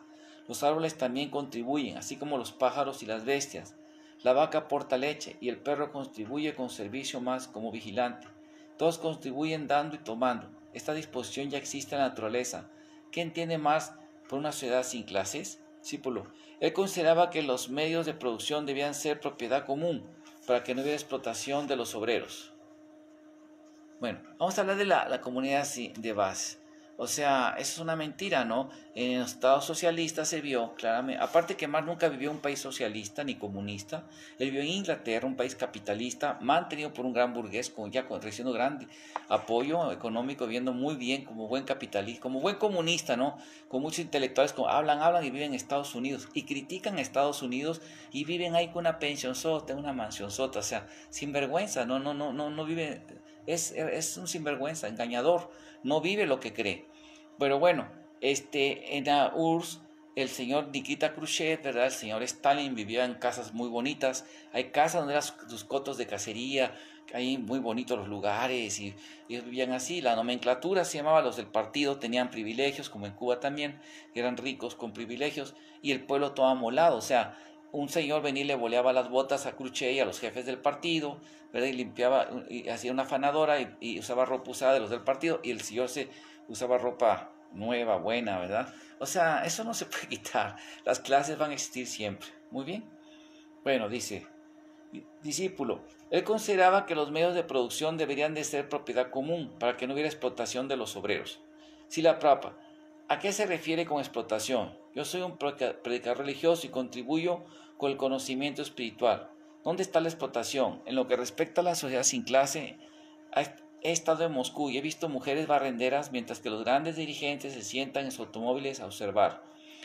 Los árboles también contribuyen, así como los pájaros y las bestias. La vaca aporta leche y el perro contribuye con servicio más como vigilante. Todos contribuyen dando y tomando. Esta disposición ya existe en la naturaleza. ¿Qué entiende Marx por una sociedad sin clases? Discípulo. Él consideraba que los medios de producción debían ser propiedad común para que no hubiera explotación de los obreros. Bueno, vamos a hablar de la comunidad de base. O sea, eso es una mentira, ¿no? En los estados socialistas se vio claramente, aparte que Marx nunca vivió en un país socialista ni comunista, él vivió en Inglaterra, un país capitalista, mantenido por un gran burgués, recibiendo gran apoyo económico, viviendo muy bien como buen capitalista, como buen comunista, ¿no? Con muchos intelectuales como hablan y viven en Estados Unidos y critican a Estados Unidos y viven ahí con una pensionsota, una mansionsota, o sea, sinvergüenza, no vive, es un sinvergüenza, engañador, no vive lo que cree. Pero bueno, en la URSS, el señor Nikita Khrushchev, ¿verdad? El señor Stalin vivía en casas muy bonitas. Hay casas donde eran sus cotos de cacería, hay muy bonitos los lugares y ellos vivían así. La nomenclatura se llamaba los del partido, tenían privilegios, como en Cuba también, eran ricos con privilegios y el pueblo todo amolado. O sea, un señor venía y le boleaba las botas a Khrushchev y a los jefes del partido, ¿verdad? Y limpiaba, y hacía una afanadora y usaba ropa usada de los del partido y el señor usaba ropa nueva, buena, ¿verdad? O sea, eso no se puede quitar. Las clases van a existir siempre. Muy bien. Bueno, dice, discípulo, él consideraba que los medios de producción deberían de ser propiedad común para que no hubiera explotación de los obreros. Srila Prabhupada, ¿a qué se refiere con explotación? Yo soy un predicador religioso y contribuyo con el conocimiento espiritual. ¿Dónde está la explotación? En lo que respecta a la sociedad sin clase, he estado en Moscú y he visto mujeres barrenderas mientras que los grandes dirigentes se sientan en sus automóviles a observar.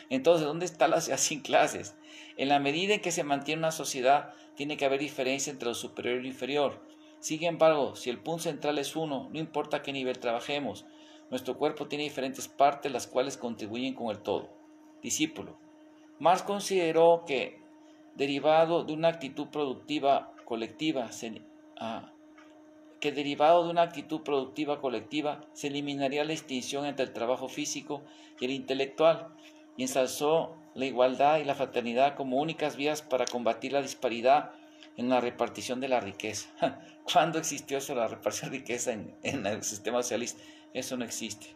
Entonces, ¿dónde está la sociedad sin clases? En la medida en que se mantiene una sociedad, tiene que haber diferencia entre lo superior y lo inferior. Sin embargo, si el punto central es uno, no importa a qué nivel trabajemos, nuestro cuerpo tiene diferentes partes las cuales contribuyen con el todo. Discípulo. Marx consideró que, derivado de una actitud productiva colectiva, se eliminaría la distinción entre el trabajo físico y el intelectual, y ensalzó la igualdad y la fraternidad como únicas vías para combatir la disparidad en la repartición de la riqueza. ¿Cuándo existió eso, la repartición de riqueza en el sistema socialista? Eso no existe.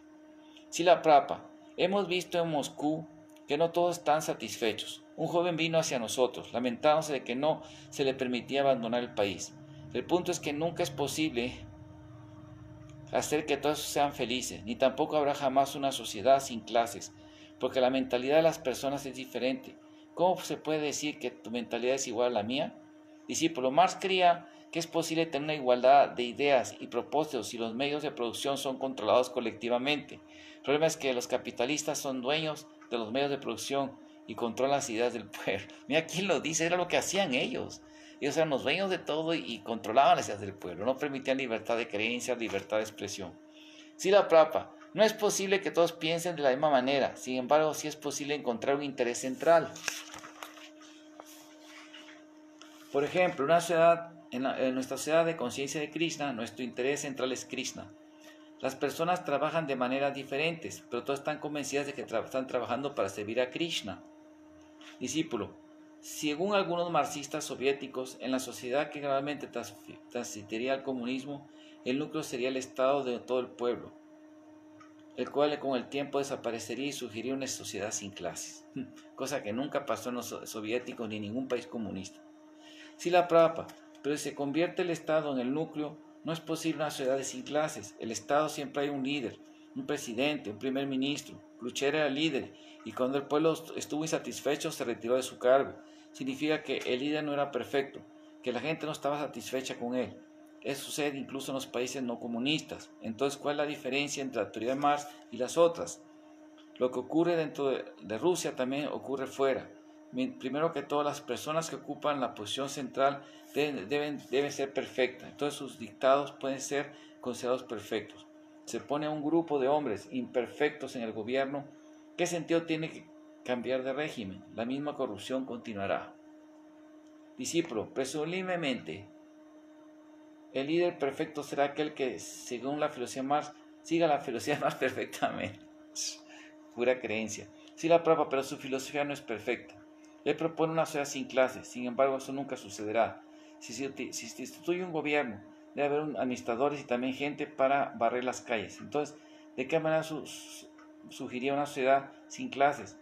Srila Prabhupada, hemos visto en Moscú que no todos están satisfechos. Un joven vino hacia nosotros, lamentándose de que no se le permitía abandonar el país. El punto es que nunca es posible hacer que todos sean felices, ni tampoco habrá jamás una sociedad sin clases, porque la mentalidad de las personas es diferente. ¿Cómo se puede decir que tu mentalidad es igual a la mía? Discípulo, Marx creía que es posible tener una igualdad de ideas y propósitos si los medios de producción son controlados colectivamente. El problema es que los capitalistas son dueños de los medios de producción y controlan las ideas del pueblo. Mira quién lo dice, era lo que hacían ellos. Ellos eran los dueños de todo y controlaban las ideas del pueblo, no permitían libertad de creencia, libertad de expresión. Srila Prabhupada, no es posible que todos piensen de la misma manera, sin embargo sí es posible encontrar un interés central. Por ejemplo, en nuestra sociedad de conciencia de Krishna, nuestro interés central es Krishna. Las personas trabajan de maneras diferentes, pero todas están convencidas de que están trabajando para servir a Krishna. Discípulo, según algunos marxistas soviéticos, en la sociedad que gradualmente transitiría al comunismo, el núcleo sería el Estado de todo el pueblo, el cual con el tiempo desaparecería y surgiría una sociedad sin clases, cosa que nunca pasó en los soviéticos ni en ningún país comunista. Srila Prabhupada, pero si se convierte el Estado en el núcleo, no es posible una sociedad sin clases. El Estado siempre hay un líder, un presidente, un primer ministro. Khrushchev era el líder, y cuando el pueblo estuvo insatisfecho se retiró de su cargo. Significa que el líder no era perfecto, que la gente no estaba satisfecha con él. Eso sucede incluso en los países no comunistas. Entonces, ¿cuál es la diferencia entre la teoría de Marx y las otras? Lo que ocurre dentro de Rusia también ocurre fuera. Primero que todo, las personas que ocupan la posición central deben ser perfectas. Entonces sus dictados pueden ser considerados perfectos. Se pone a un grupo de hombres imperfectos en el gobierno. ¿Qué sentido tiene que cambiar de régimen? La misma corrupción continuará. Discípulo, presumiblemente, el líder perfecto será aquel que, según la filosofía Marx, siga la filosofía Marx perfectamente. Pura creencia. Sí, la prueba, pero su filosofía no es perfecta. Él propone una sociedad sin clases, sin embargo eso nunca sucederá. Si se instituye un gobierno, debe haber administradores y también gente para barrer las calles. Entonces, ¿de qué manera surgiría una sociedad sin clases?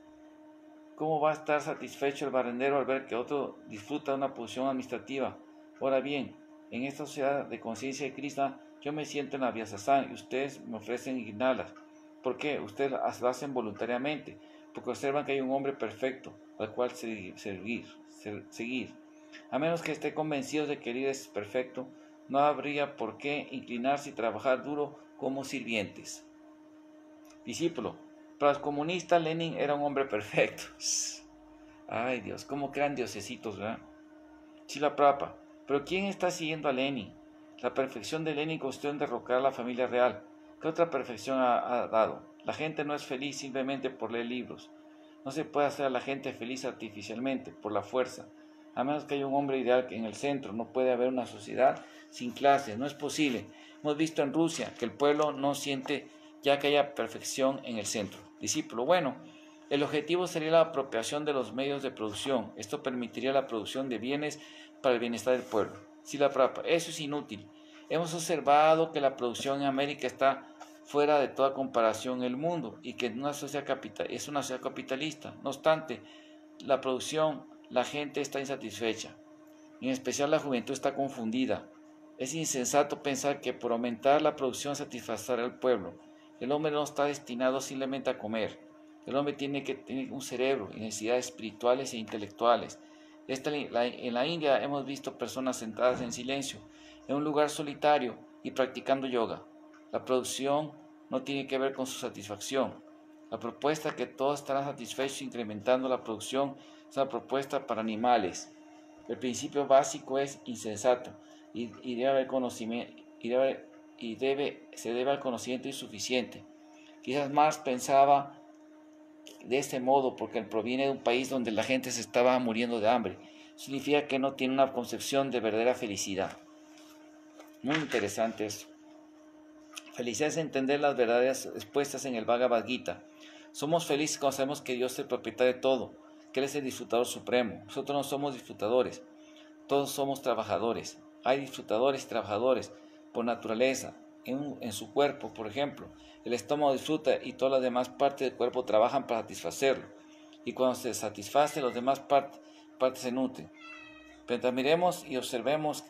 ¿Cómo va a estar satisfecho el barrendero al ver que otro disfruta de una posición administrativa? Ahora bien, en esta sociedad de conciencia de Krishna, yo me siento en la Vyasasana y ustedes me ofrecen guirnaldas. ¿Por qué? Ustedes lo hacen voluntariamente, porque observan que hay un hombre perfecto al cual seguir. A menos que esté convencido de que el líder es perfecto, no habría por qué inclinarse y trabajar duro como sirvientes. Discípulo, para los comunistas Lenin era un hombre perfecto. Ay Dios, cómo crean diosesitos, ¿verdad? Srila Prabhupada, pero ¿quién está siguiendo a Lenin? La perfección de Lenin consistió en derrocar a la familia real. ¿Qué otra perfección ha dado? La gente no es feliz simplemente por leer libros. No se puede hacer a la gente feliz artificialmente, por la fuerza. A menos que haya un hombre ideal en el centro, no puede haber una sociedad sin clases, no es posible. Hemos visto en Rusia que el pueblo no siente ya que haya perfección en el centro. Discípulo, bueno, el objetivo sería la apropiación de los medios de producción. Esto permitiría la producción de bienes para el bienestar del pueblo. Srila Prabhupada, eso es inútil. Hemos observado que la producción en América está fuera de toda comparación en el mundo y que es una sociedad capitalista. No obstante, la producción, la gente está insatisfecha. En especial la juventud está confundida. Es insensato pensar que por aumentar la producción satisfacerá al pueblo. El hombre no está destinado simplemente a comer. El hombre tiene que tener un cerebro y necesidades espirituales e intelectuales. En la India hemos visto personas sentadas en silencio, en un lugar solitario y practicando yoga. La producción no tiene que ver con su satisfacción. La propuesta que todos estarán satisfechos incrementando la producción es una propuesta para animales. El principio básico es insensato y debe haber conocimiento se debe al conocimiento insuficiente. Quizás Marx pensaba de este modo porque él proviene de un país donde la gente se estaba muriendo de hambre. Significa que no tiene una concepción de verdadera felicidad. Muy interesante eso. Felicidad es entender las verdades expuestas en el Bhagavad Gita. Somos felices cuando sabemos que Dios es el propietario de todo, que Él es el disfrutador supremo. Nosotros no somos disfrutadores, todos somos trabajadores. Hay disfrutadores y trabajadores por naturaleza. En su cuerpo, por ejemplo, el estómago disfruta y todas las demás partes del cuerpo trabajan para satisfacerlo. y cuando se satisface, los demás partes se nutren. Mientras miremos y observemos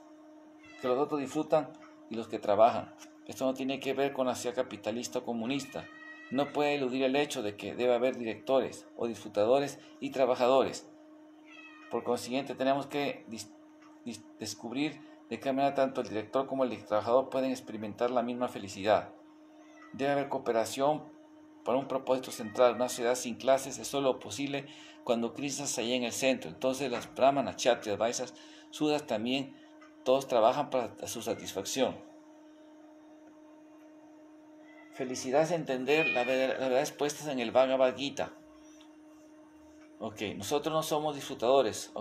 que los otros disfrutan y los que trabajan. Esto no tiene que ver con la sociedad capitalista o comunista. No puede eludir el hecho de que debe haber directores o disfrutadores y trabajadores. Por consiguiente, tenemos que descubrir de qué manera tanto el director como el trabajador pueden experimentar la misma felicidad. Debe haber cooperación para un propósito central. Una sociedad sin clases es solo posible cuando Krishna se halla en el centro. Entonces las brahmanas, kshatriyas, vaishyas, sudras también, todos trabajan para su satisfacción. Felicidad es entender las verdades puestas en el Bhagavad Gita. Nosotros no somos disfrutadores.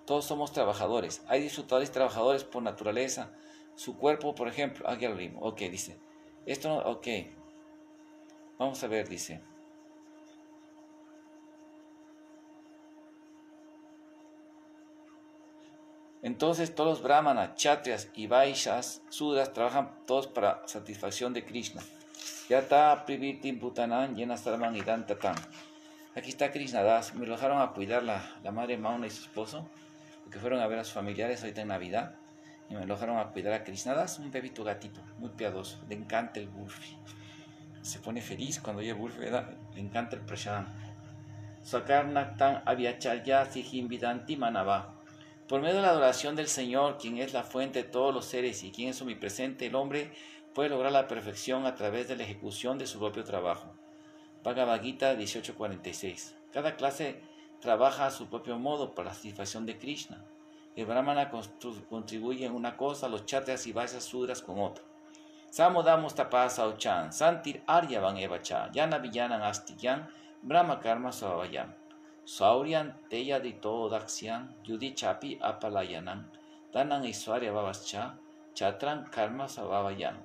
Todos somos trabajadores. Hay disfrutadores y trabajadores por naturaleza. Su cuerpo, por ejemplo, aquí al ritmo. Dice. Esto no, Vamos a ver, dice. Entonces todos los brahmanas, kshatriyas y vaishyas, sudras, trabajan todos para satisfacción de Krishna. Yata privitim bhutanam yena sarvam idam tatam. Aquí está Krishna Das. Me lo dejaron a cuidar la madre Mauna y su esposo, porque fueron a ver a sus familiares ahorita en Navidad, y me lo dejaron a cuidar a Krishna Das, un bebito gatito, muy piadoso. Le encanta el burfi. Se pone feliz cuando oye burfi, ¿verdad? Le encanta el prasadam. Sakarnaktan avyacharya sihim vidanti manava. Por medio de la adoración del Señor, quien es la fuente de todos los seres y quien es omnipresente, el hombre puede lograr la perfección a través de la ejecución de su propio trabajo. Bhagavad Gita 18:46. Cada clase trabaja a su propio modo para la satisfacción de Krishna. El brahmana contribuye en una cosa, los kshatriyas y vaishyas sudras con otra. Samodamos tapasa ochan, santir aryavan evacha, yana villanan astiyan, brahma karma savayam. Sauryan teya dito daksyan, yudi chapi apalayanam, danan iswarya vavascha, chatran karma savayam.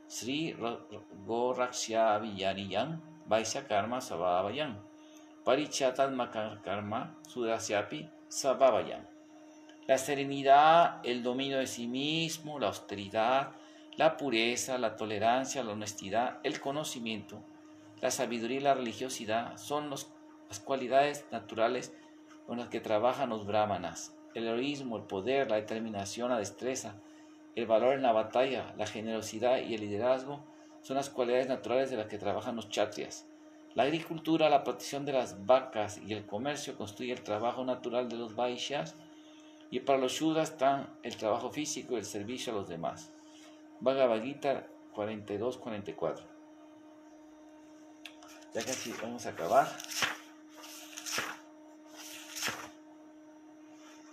Sri Goraksya Villaniyan, Vaisya Karma Sabhavayan, Parichatat Karma Sudrasyapi Sabhavayan. La serenidad, el dominio de sí mismo, la austeridad, la pureza, la tolerancia, la honestidad, el conocimiento, la sabiduría y la religiosidad son las cualidades naturales con las que trabajan los brahmanas. El heroísmo, el poder, la determinación, la destreza, el valor en la batalla, la generosidad y el liderazgo son las cualidades naturales de las que trabajan los kshatriyas. La agricultura, la protección de las vacas y el comercio constituye el trabajo natural de los vaishyas, y para los shudras están el trabajo físico y el servicio a los demás. Bhagavad Gita 42-44. Ya casi vamos a acabar.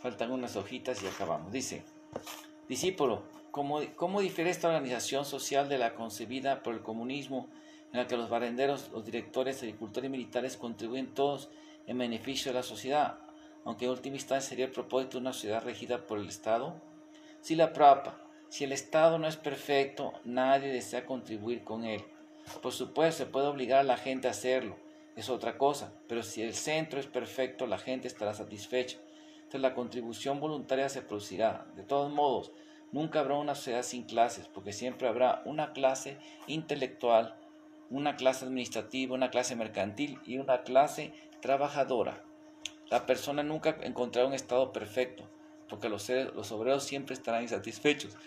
Faltan unas hojitas y acabamos. Dice: discípulo, ¿cómo difiere esta organización social de la concebida por el comunismo, en la que los barenderos, los directores, agricultores y militares contribuyen todos en beneficio de la sociedad, aunque en última instancia sería el propósito de una sociedad regida por el Estado? Srila Prabhupada: si el Estado no es perfecto, nadie desea contribuir con él. Por supuesto, se puede obligar a la gente a hacerlo, es otra cosa, pero si el centro es perfecto, la gente estará satisfecha. Entonces la contribución voluntaria se producirá. De todos modos, nunca habrá una sociedad sin clases, porque siempre habrá una clase intelectual, una clase administrativa, una clase mercantil y una clase trabajadora. La persona nunca encontrará un estado perfecto, porque los obreros siempre estarán insatisfechos.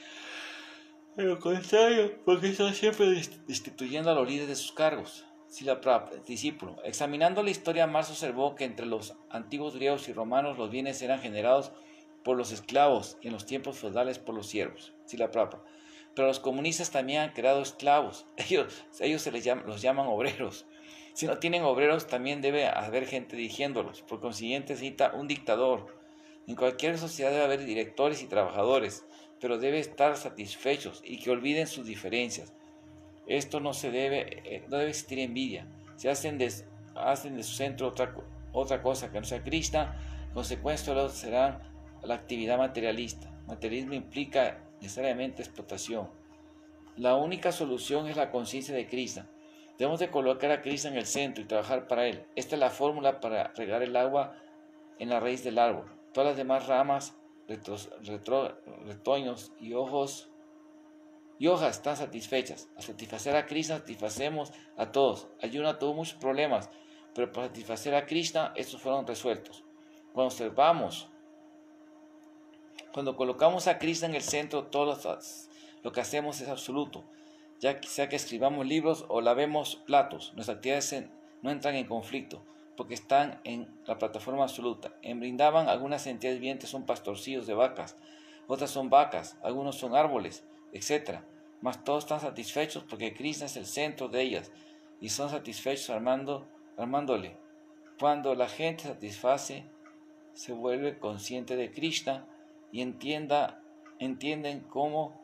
De lo contrario, porque están siempre destituyendo a los líderes de sus cargos. Srila Prabhupada, discípulo, examinando la historia, Marx observó que entre los antiguos griegos y romanos los bienes eran generados por los esclavos y en los tiempos feudales por los siervos. Srila Prabhupada, pero los comunistas también han creado esclavos. Ellos los llaman obreros. Si no tienen obreros, también debe haber gente dirigiéndolos. Por consiguiente, necesita un dictador. En cualquier sociedad debe haber directores y trabajadores, pero debe estar satisfechos y que olviden sus diferencias. Esto no debe existir envidia. Si hacen de su centro otra cosa que no sea Krishna, consecuencia será la actividad materialista. Materialismo implica necesariamente explotación. La única solución es la conciencia de Krishna. Debemos de colocar a Krishna en el centro y trabajar para él. Esta es la fórmula para regar el agua en la raíz del árbol. Todas las demás ramas, retoños y hojas están satisfechas. Al satisfacer a Krishna, satisfacemos a todos. Ayuna tuvo muchos problemas pero para satisfacer a Krishna estos fueron resueltos. Cuando colocamos a Krishna en el centro, todo lo que hacemos es absoluto. Ya sea que escribamos libros o lavemos platos, nuestras actividades no entran en conflicto, porque están en la plataforma absoluta. En Vrindavan, algunas entidades vivientes son pastorcillos de vacas, otras son vacas, algunos son árboles, etc. Mas todos están satisfechos porque Krishna es el centro de ellas, y son satisfechos armándole. Cuando la gente satisface, se vuelve consciente de Krishna y entienden cómo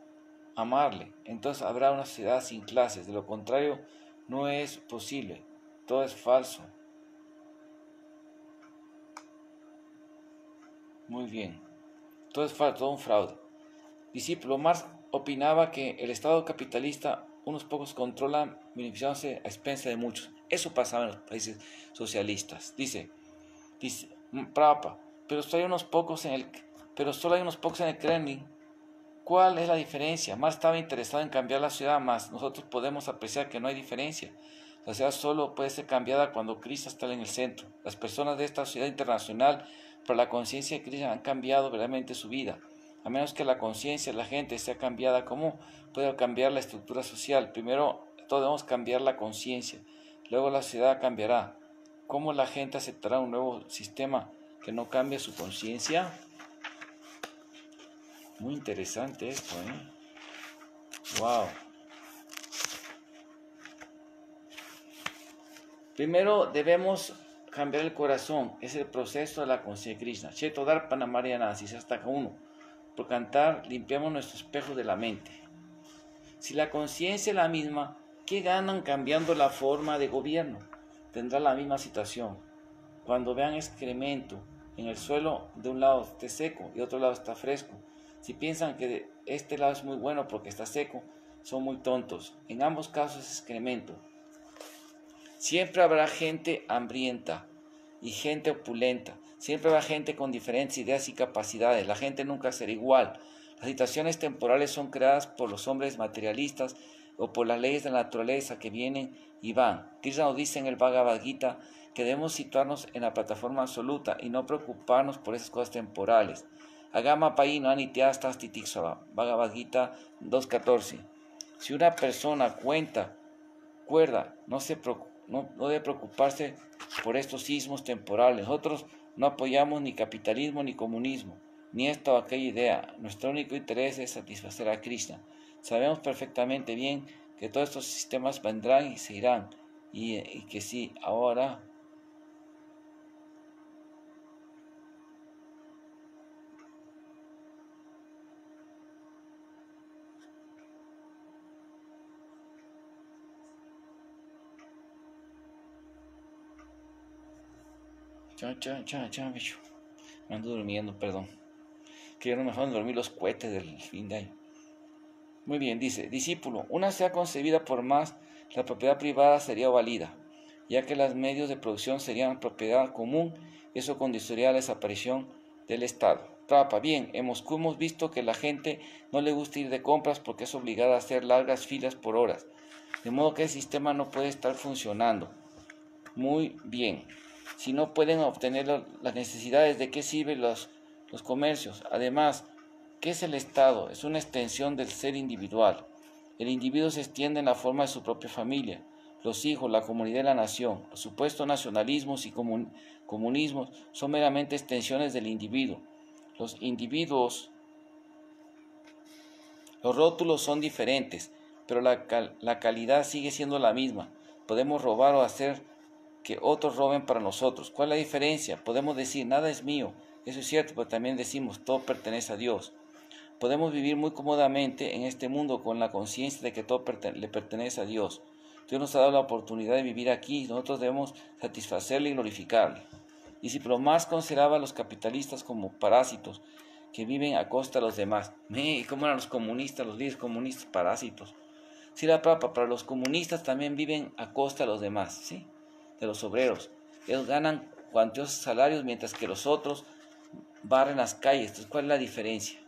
amarle. Entonces habrá una sociedad sin clases. De lo contrario, no es posible. Todo es falso. Muy bien. Todo es falso, todo un fraude. Discípulo Marx opinaba que el Estado capitalista, unos pocos controlan, beneficiándose a expensas de muchos. Eso pasaba en los países socialistas. Dice Prabhupada, pero solo hay unos pocos en el Kremlin. ¿Cuál es la diferencia? Marx estaba interesado en cambiar la ciudad, más nosotros podemos apreciar que no hay diferencia. La ciudad solo puede ser cambiada cuando Krishna está en el centro. Las personas de esta sociedad internacional, por la conciencia de Krishna, han cambiado verdaderamente su vida. A menos que la conciencia de la gente sea cambiada, ¿cómo puede cambiar la estructura social? Primero, todos debemos cambiar la conciencia. Luego la sociedad cambiará. ¿Cómo la gente aceptará un nuevo sistema que no cambie su conciencia? Muy interesante esto, Wow. Primero debemos cambiar el corazón. Es el proceso de la conciencia de Krishna. Chetodar Panamarianasis hasta que uno. Por cantar limpiamos nuestro espejo de la mente. Si la conciencia es la misma, ¿qué ganan cambiando la forma de gobierno? Tendrá la misma situación. Cuando vean excremento en el suelo, de un lado esté seco y de otro lado está fresco. Si piensan que este lado es muy bueno porque está seco, son muy tontos. En ambos casos es excremento. Siempre habrá gente hambrienta y gente opulenta. Siempre habrá gente con diferentes ideas y capacidades. La gente nunca será igual. Las situaciones temporales son creadas por los hombres materialistas o por las leyes de la naturaleza que vienen y van. Krishna nos dice en el Bhagavad Gita que debemos situarnos en la plataforma absoluta y no preocuparnos por esas cosas temporales. Agama Paino Anityastas Titiksava, Bhagavad Gita 2.14. Si una persona cuerda, no debe preocuparse por estos sismos temporales. Nosotros no apoyamos ni capitalismo ni comunismo, ni esta o aquella idea. Nuestro único interés es satisfacer a Krishna. Sabemos perfectamente bien que todos estos sistemas vendrán y se irán, y que sí, ahora me ando durmiendo, perdón. Que ya no me dejaron dormir los cohetes del fin de año. Muy bien, dice, discípulo, una sea concebida por más, la propiedad privada sería válida, ya que los medios de producción serían propiedad común, eso conduciría a la desaparición del Estado. Prabhupada, bien, en Moscú hemos visto que la gente no le gusta ir de compras porque es obligada a hacer largas filas por horas, de modo que el sistema no puede estar funcionando. Muy bien. Si no pueden obtener las necesidades, ¿de qué sirven los comercios? Además, ¿qué es el Estado? Es una extensión del ser individual. El individuo se extiende en la forma de su propia familia, los hijos, la comunidad y la nación. Los supuestos nacionalismos y comunismos son meramente extensiones del individuo. Los rótulos son diferentes, pero la calidad sigue siendo la misma. Podemos robar o hacer que otros roben para nosotros. ¿Cuál es la diferencia? Podemos decir, nada es mío. Eso es cierto, pero también decimos, todo pertenece a Dios. Podemos vivir muy cómodamente en este mundo con la conciencia de que todo le pertenece a Dios. Dios nos ha dado la oportunidad de vivir aquí y nosotros debemos satisfacerle y glorificarle. Y si más consideraba a los capitalistas como parásitos que viven a costa de los demás. ¿Y cómo eran los comunistas, los líderes comunistas, parásitos? Sí, para los comunistas también viven a costa de los demás, ¿sí? De los obreros. Ellos ganan cuantiosos salarios mientras que los otros barren las calles. Entonces, ¿cuál es la diferencia?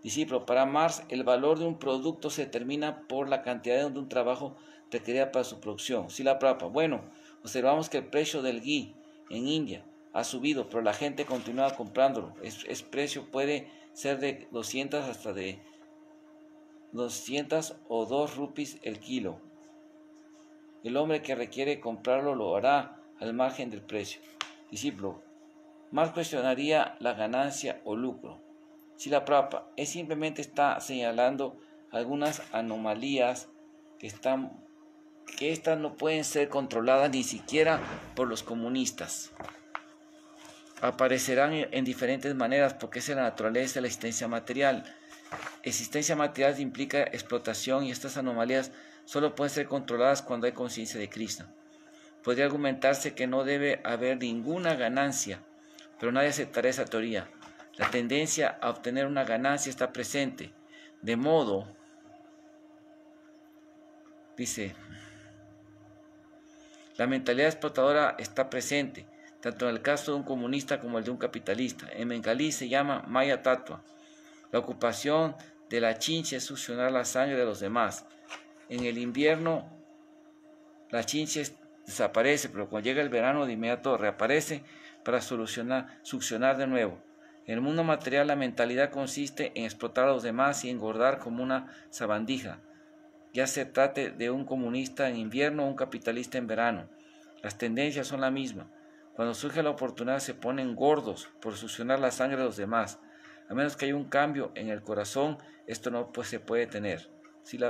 Discípulo, para Marx el valor de un producto se determina por la cantidad de un trabajo requerida para su producción. Sí, Prabhupada. Bueno, Observamos que el precio del ghee en India ha subido, pero la gente continúa comprándolo. El precio puede ser de 200 hasta de 200 o 2 rupees el kilo. El hombre que requiere comprarlo lo hará al margen del precio. Discípulo, más cuestionaría la ganancia o lucro. Srila Prabhupada simplemente está señalando algunas anomalías que estas no pueden ser controladas ni siquiera por los comunistas. Aparecerán en diferentes maneras porque esa es la naturaleza de la existencia material. Existencia material implica explotación y estas anomalías solo pueden ser controladas cuando hay conciencia de Krishna. Podría argumentarse que no debe haber ninguna ganancia, pero nadie aceptará esa teoría. La tendencia a obtener una ganancia está presente, de modo, dice, la mentalidad explotadora está presente, tanto en el caso de un comunista como el de un capitalista. En bengalí se llama Maya Tattva. La ocupación de la chincha es succionar la sangre de los demás. En el invierno la chincha desaparece, pero cuando llega el verano de inmediato reaparece para succionar de nuevo. En el mundo material la mentalidad consiste en explotar a los demás y engordar como una sabandija, ya se trate de un comunista en invierno o un capitalista en verano. Las tendencias son la misma. Cuando surge la oportunidad se ponen gordos por succionar la sangre de los demás. A menos que haya un cambio en el corazón, esto no se puede tener.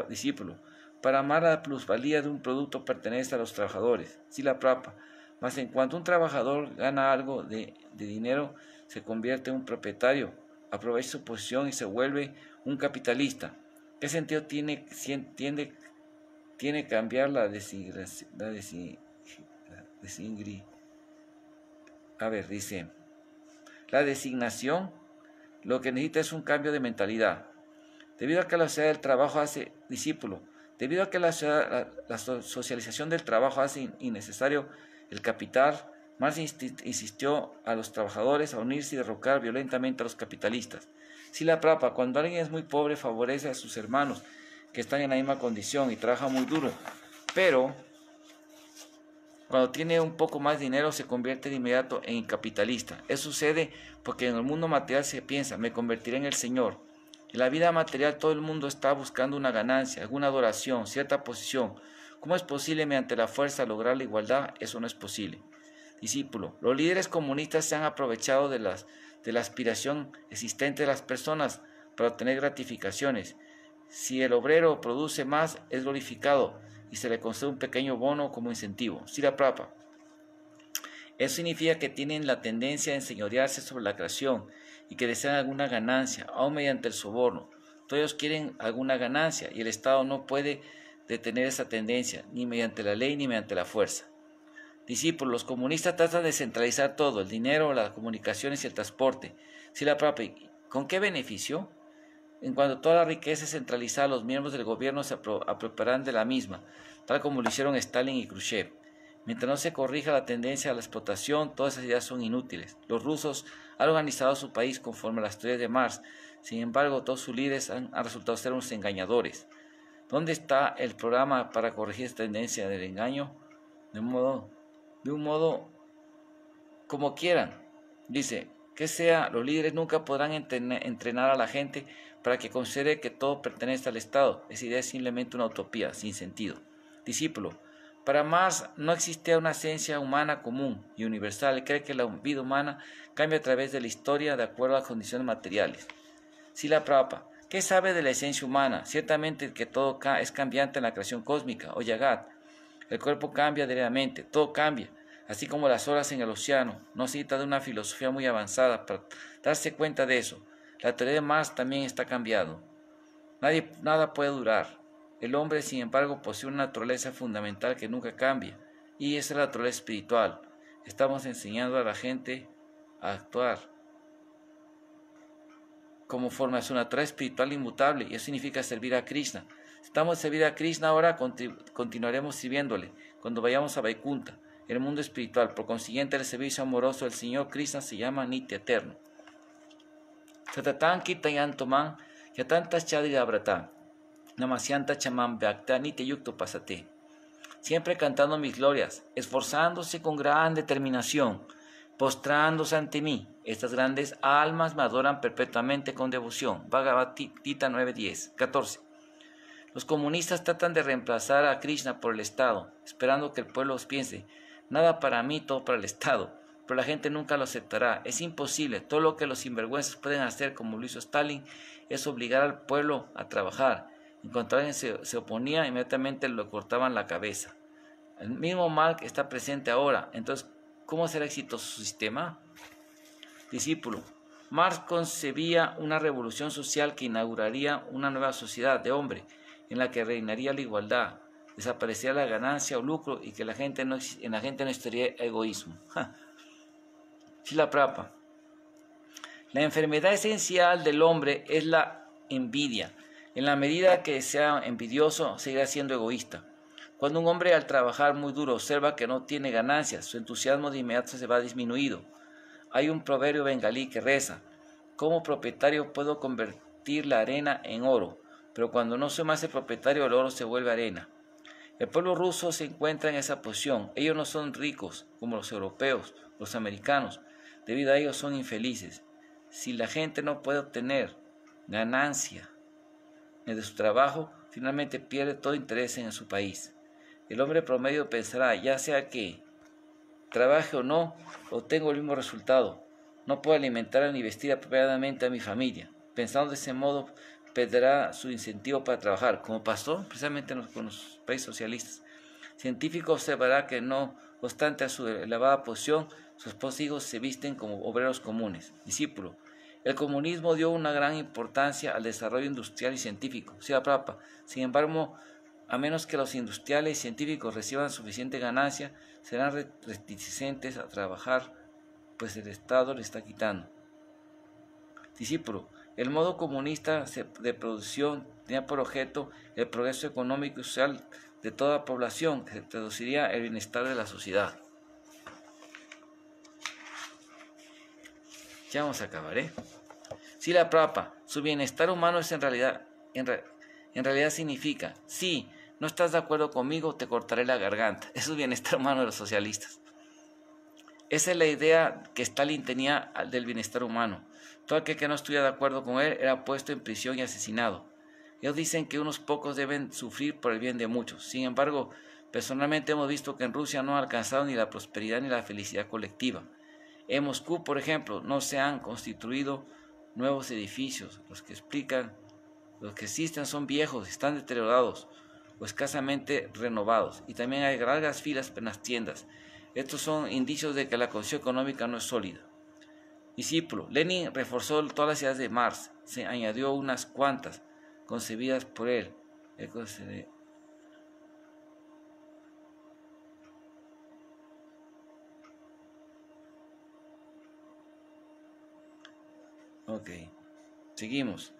Discípulo, para amar la plusvalía de un producto pertenece a los trabajadores. Srila Prabhupada, mas en cuanto un trabajador gana algo de dinero, se convierte en un propietario, aprovecha su posición y se vuelve un capitalista. ¿Qué sentido tiene cambiar dice, la designación? Lo que necesita es un cambio de mentalidad. Debido a que la sociedad del trabajo hace discípulo, debido a que la socialización del trabajo hace innecesario el capital, Marx insistió a los trabajadores a unirse y derrocar violentamente a los capitalistas. Srila Prabhupada, cuando alguien es muy pobre, favorece a sus hermanos que están en la misma condición y trabaja muy duro, pero cuando tiene un poco más de dinero se convierte de inmediato en capitalista. Eso sucede porque en el mundo material se piensa, me convertiré en el Señor. En la vida material todo el mundo está buscando una ganancia, alguna adoración, cierta posición. ¿Cómo es posible mediante la fuerza lograr la igualdad? Eso no es posible. Discípulo, los líderes comunistas se han aprovechado de la aspiración existente de las personas para obtener gratificaciones. Si el obrero produce más, es glorificado y se le concede un pequeño bono como incentivo. Srila Prabhupada. Eso significa que tienen la tendencia a enseñorearse sobre la creación y que desean alguna ganancia, aún mediante el soborno. Todos ellos quieren alguna ganancia y el Estado no puede detener esa tendencia, ni mediante la ley ni mediante la fuerza. Discípulos, los comunistas tratan de centralizar todo, el dinero, las comunicaciones y el transporte. Srila Prabhupada, ¿con qué beneficio? En cuanto toda la riqueza es centralizada, los miembros del gobierno se apropiarán de la misma, tal como lo hicieron Stalin y Khrushchev. Mientras no se corrija la tendencia a la explotación, todas esas ideas son inútiles. Los rusos han organizado su país conforme a las teorías de Marx. Sin embargo, todos sus líderes han resultado ser unos engañadores. ¿Dónde está el programa para corregir esta tendencia del engaño? De un modo como quieran. Dice, que sea, los líderes nunca podrán entrenar a la gente para que considere que todo pertenece al Estado. Esa idea es simplemente una utopía, sin sentido. Discípulo, para Marx no existía una esencia humana común y universal. Él cree que la vida humana cambia a través de la historia de acuerdo a las condiciones materiales. Srila Prabhupada, ¿qué sabe de la esencia humana? Ciertamente que todo es cambiante en la creación cósmica, o Yagat. El cuerpo cambia diariamente, todo cambia, así como las olas en el océano. No se necesita de una filosofía muy avanzada para darse cuenta de eso. La teoría de Marx también está cambiando. Nada puede durar. El hombre, sin embargo, posee una naturaleza fundamental que nunca cambia, y esa es la naturaleza espiritual. Estamos enseñando a la gente a actuar como forma de su naturaleza espiritual inmutable, y eso significa servir a Krishna. Si estamos servir a Krishna ahora, continuaremos sirviéndole cuando vayamos a Vaikunta, el mundo espiritual. Por consiguiente, el servicio amoroso del Señor Krishna se llama Nitya Eterno. Satatan Kitayantoman Yatantas Chadri Abrata Namasyanta Chamam Vyakta Nitya Yukto Pasate. siempre cantando mis glorias, esforzándose con gran determinación, postrándose ante mí. Estas grandes almas me adoran perpetuamente con devoción. Bhagavad Gita 9:10, 14. Los comunistas tratan de reemplazar a Krishna por el Estado, esperando que el pueblo piense, nada para mí, todo para el Estado. Pero la gente nunca lo aceptará. Es imposible. Todo lo que los sinvergüenzas pueden hacer, como lo hizo Stalin, es obligar al pueblo a trabajar. En cuanto alguien se oponía, inmediatamente le cortaban la cabeza. El mismo mal que está presente ahora. Entonces, ¿cómo será exitoso su sistema? Discípulo. Marx concebía una revolución social que inauguraría una nueva sociedad de hombre, en la que reinaría la igualdad, desaparecería la ganancia o lucro y que en la gente no existiría egoísmo. Srila Prabhupada. La enfermedad esencial del hombre es la envidia. En la medida que sea envidioso, seguirá siendo egoísta. Cuando un hombre al trabajar muy duro observa que no tiene ganancias, su entusiasmo de inmediato se va disminuido. Hay un proverbio bengalí que reza, como propietario puedo convertir la arena en oro, pero cuando no soy más el propietario, el oro se vuelve arena. El pueblo ruso se encuentra en esa posición. Ellos no son ricos como los europeos, los americanos. Debido a ello son infelices. Si la gente no puede obtener ganancia de su trabajo, finalmente pierde todo interés en su país. El hombre promedio pensará, ya sea que trabaje o no, obtengo el mismo resultado. No puedo alimentar ni vestir apropiadamente a mi familia. Pensando de ese modo, perderá su incentivo para trabajar, como pasó precisamente con los países socialistas. Científico observará que no obstante a su elevada posición, sus esposos e hijos se visten como obreros comunes. Discípulo. El comunismo dio una gran importancia al desarrollo industrial y científico. Sin embargo, a menos que los industriales y científicos reciban suficiente ganancia, serán reticentes a trabajar, pues el Estado le está quitando. Discípulo. El modo comunista de producción tenía por objeto el progreso económico y social de toda población, que traduciría el bienestar de la sociedad. Ya vamos a acabar, Srila Prabhupada, su bienestar humano es en realidad significa, si no estás de acuerdo conmigo, te cortaré la garganta. Eso es bienestar humano de los socialistas. Esa es la idea que Stalin tenía del bienestar humano. Todo aquel que no estuviera de acuerdo con él era puesto en prisión y asesinado. Ellos dicen que unos pocos deben sufrir por el bien de muchos. Sin embargo, personalmente hemos visto que en Rusia no ha alcanzado ni la prosperidad ni la felicidad colectiva. En Moscú, por ejemplo, no se han constituido nuevos edificios. Los que existen son viejos, están deteriorados o escasamente renovados. Y también hay largas filas en las tiendas. Estos son indicios de que la condición económica no es sólida. Discípulo. Lenin reforzó todas las ideas de Marx. Se añadió unas cuantas concebidas por él. Ok, seguimos.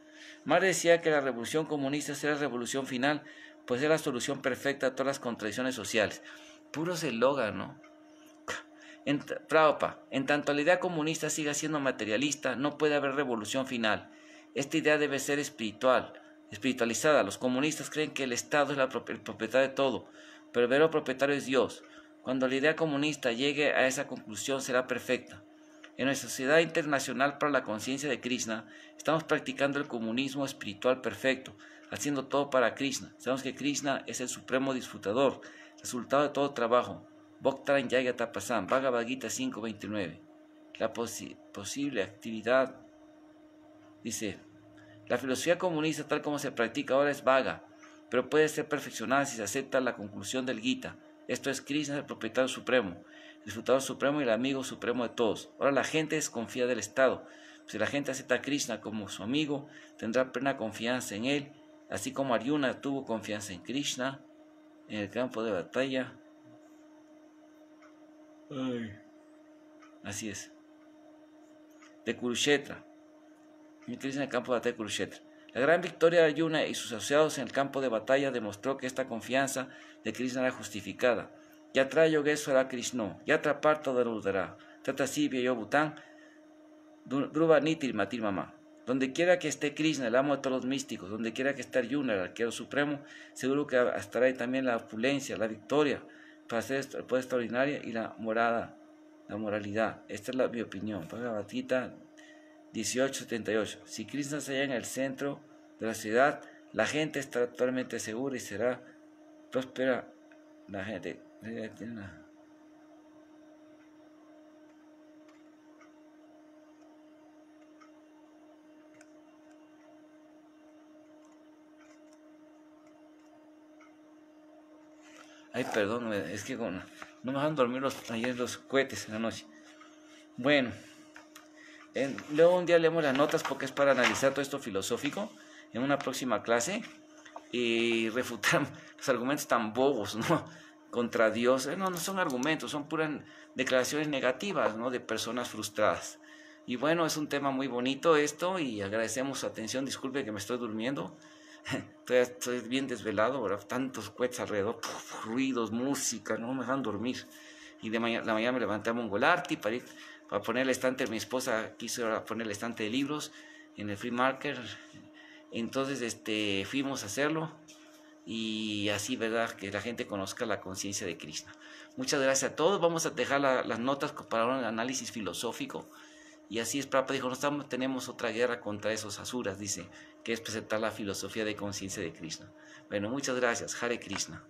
Marx decía que la revolución comunista será la revolución final, pues es la solución perfecta a todas las contradicciones sociales. Puros eslogan, ¿no? Prabhupada, en tanto la idea comunista siga siendo materialista, no puede haber revolución final. Esta idea debe ser espiritualizada. Los comunistas creen que el Estado es el propietario de todo, pero el verdadero propietario es Dios. Cuando la idea comunista llegue a esa conclusión, será perfecta. En nuestra Sociedad Internacional para la Conciencia de Krishna, estamos practicando el comunismo espiritual perfecto, haciendo todo para Krishna. Sabemos que Krishna es el supremo disfrutador, resultado de todo trabajo. Bhaktaran Yaya Tapasam, Bhagavad Gita 5.29. La posible actividad, dice, la filosofía comunista tal como se practica ahora es vaga, pero puede ser perfeccionada si se acepta la conclusión del Gita. Esto es, Krishna es el propietario supremo, el disfrutador supremo y el amigo supremo de todos. Ahora la gente desconfía del Estado. Si la gente acepta a Krishna como su amigo, tendrá plena confianza en él, así como Arjuna tuvo confianza en Krishna en el campo de batalla. Así es. De Kurukshetra. Krishna en el campo de batalla de Kurukshetra. La gran victoria de Arjuna y sus asociados en el campo de batalla demostró que esta confianza de Krishna era justificada. Yatra Yogeshwara Krishna, Yatra Parta Darudara, Tata Sibya Yobutan, Dhruva Nitir Matir Mama. Donde quiera que esté Krishna, el amo de todos los místicos, donde quiera que esté Arjuna, el arquero supremo, seguro que estará ahí también la opulencia, la victoria, para hacer el poder extraordinario y la moralidad. Esta es mi opinión. Bhagavad Gita 18:78. Si Krishna se halla en el centro de la ciudad, la gente estará totalmente segura y será próspera la gente. Ay, perdón, es que no me dejan dormir ayer los cohetes en la noche. Bueno, luego un día leemos las notas porque es para analizar todo esto filosófico en una próxima clase y refutar los argumentos tan bobos, ¿no? Contra Dios. No son argumentos, son puras declaraciones negativas, ¿no? De personas frustradas. Y bueno, es un tema muy bonito esto y agradecemos su atención. Disculpe que me estoy durmiendo. Estoy bien desvelado, ¿verdad? Tantos cohetes alrededor, ruidos, música, no me dejan dormir. Y la mañana me levanté a Mongolarty para poner el estante. Mi esposa quiso poner el estante de libros en el Free Market. Entonces fuimos a hacerlo y así, ¿verdad? Que la gente conozca la conciencia de Krishna. Muchas gracias a todos. Vamos a dejar las notas para un análisis filosófico. Y así es, Prabhupada dijo, tenemos otra guerra contra esos asuras, dice, que es presentar la filosofía de conciencia de Krishna. Bueno, muchas gracias. Hare Krishna.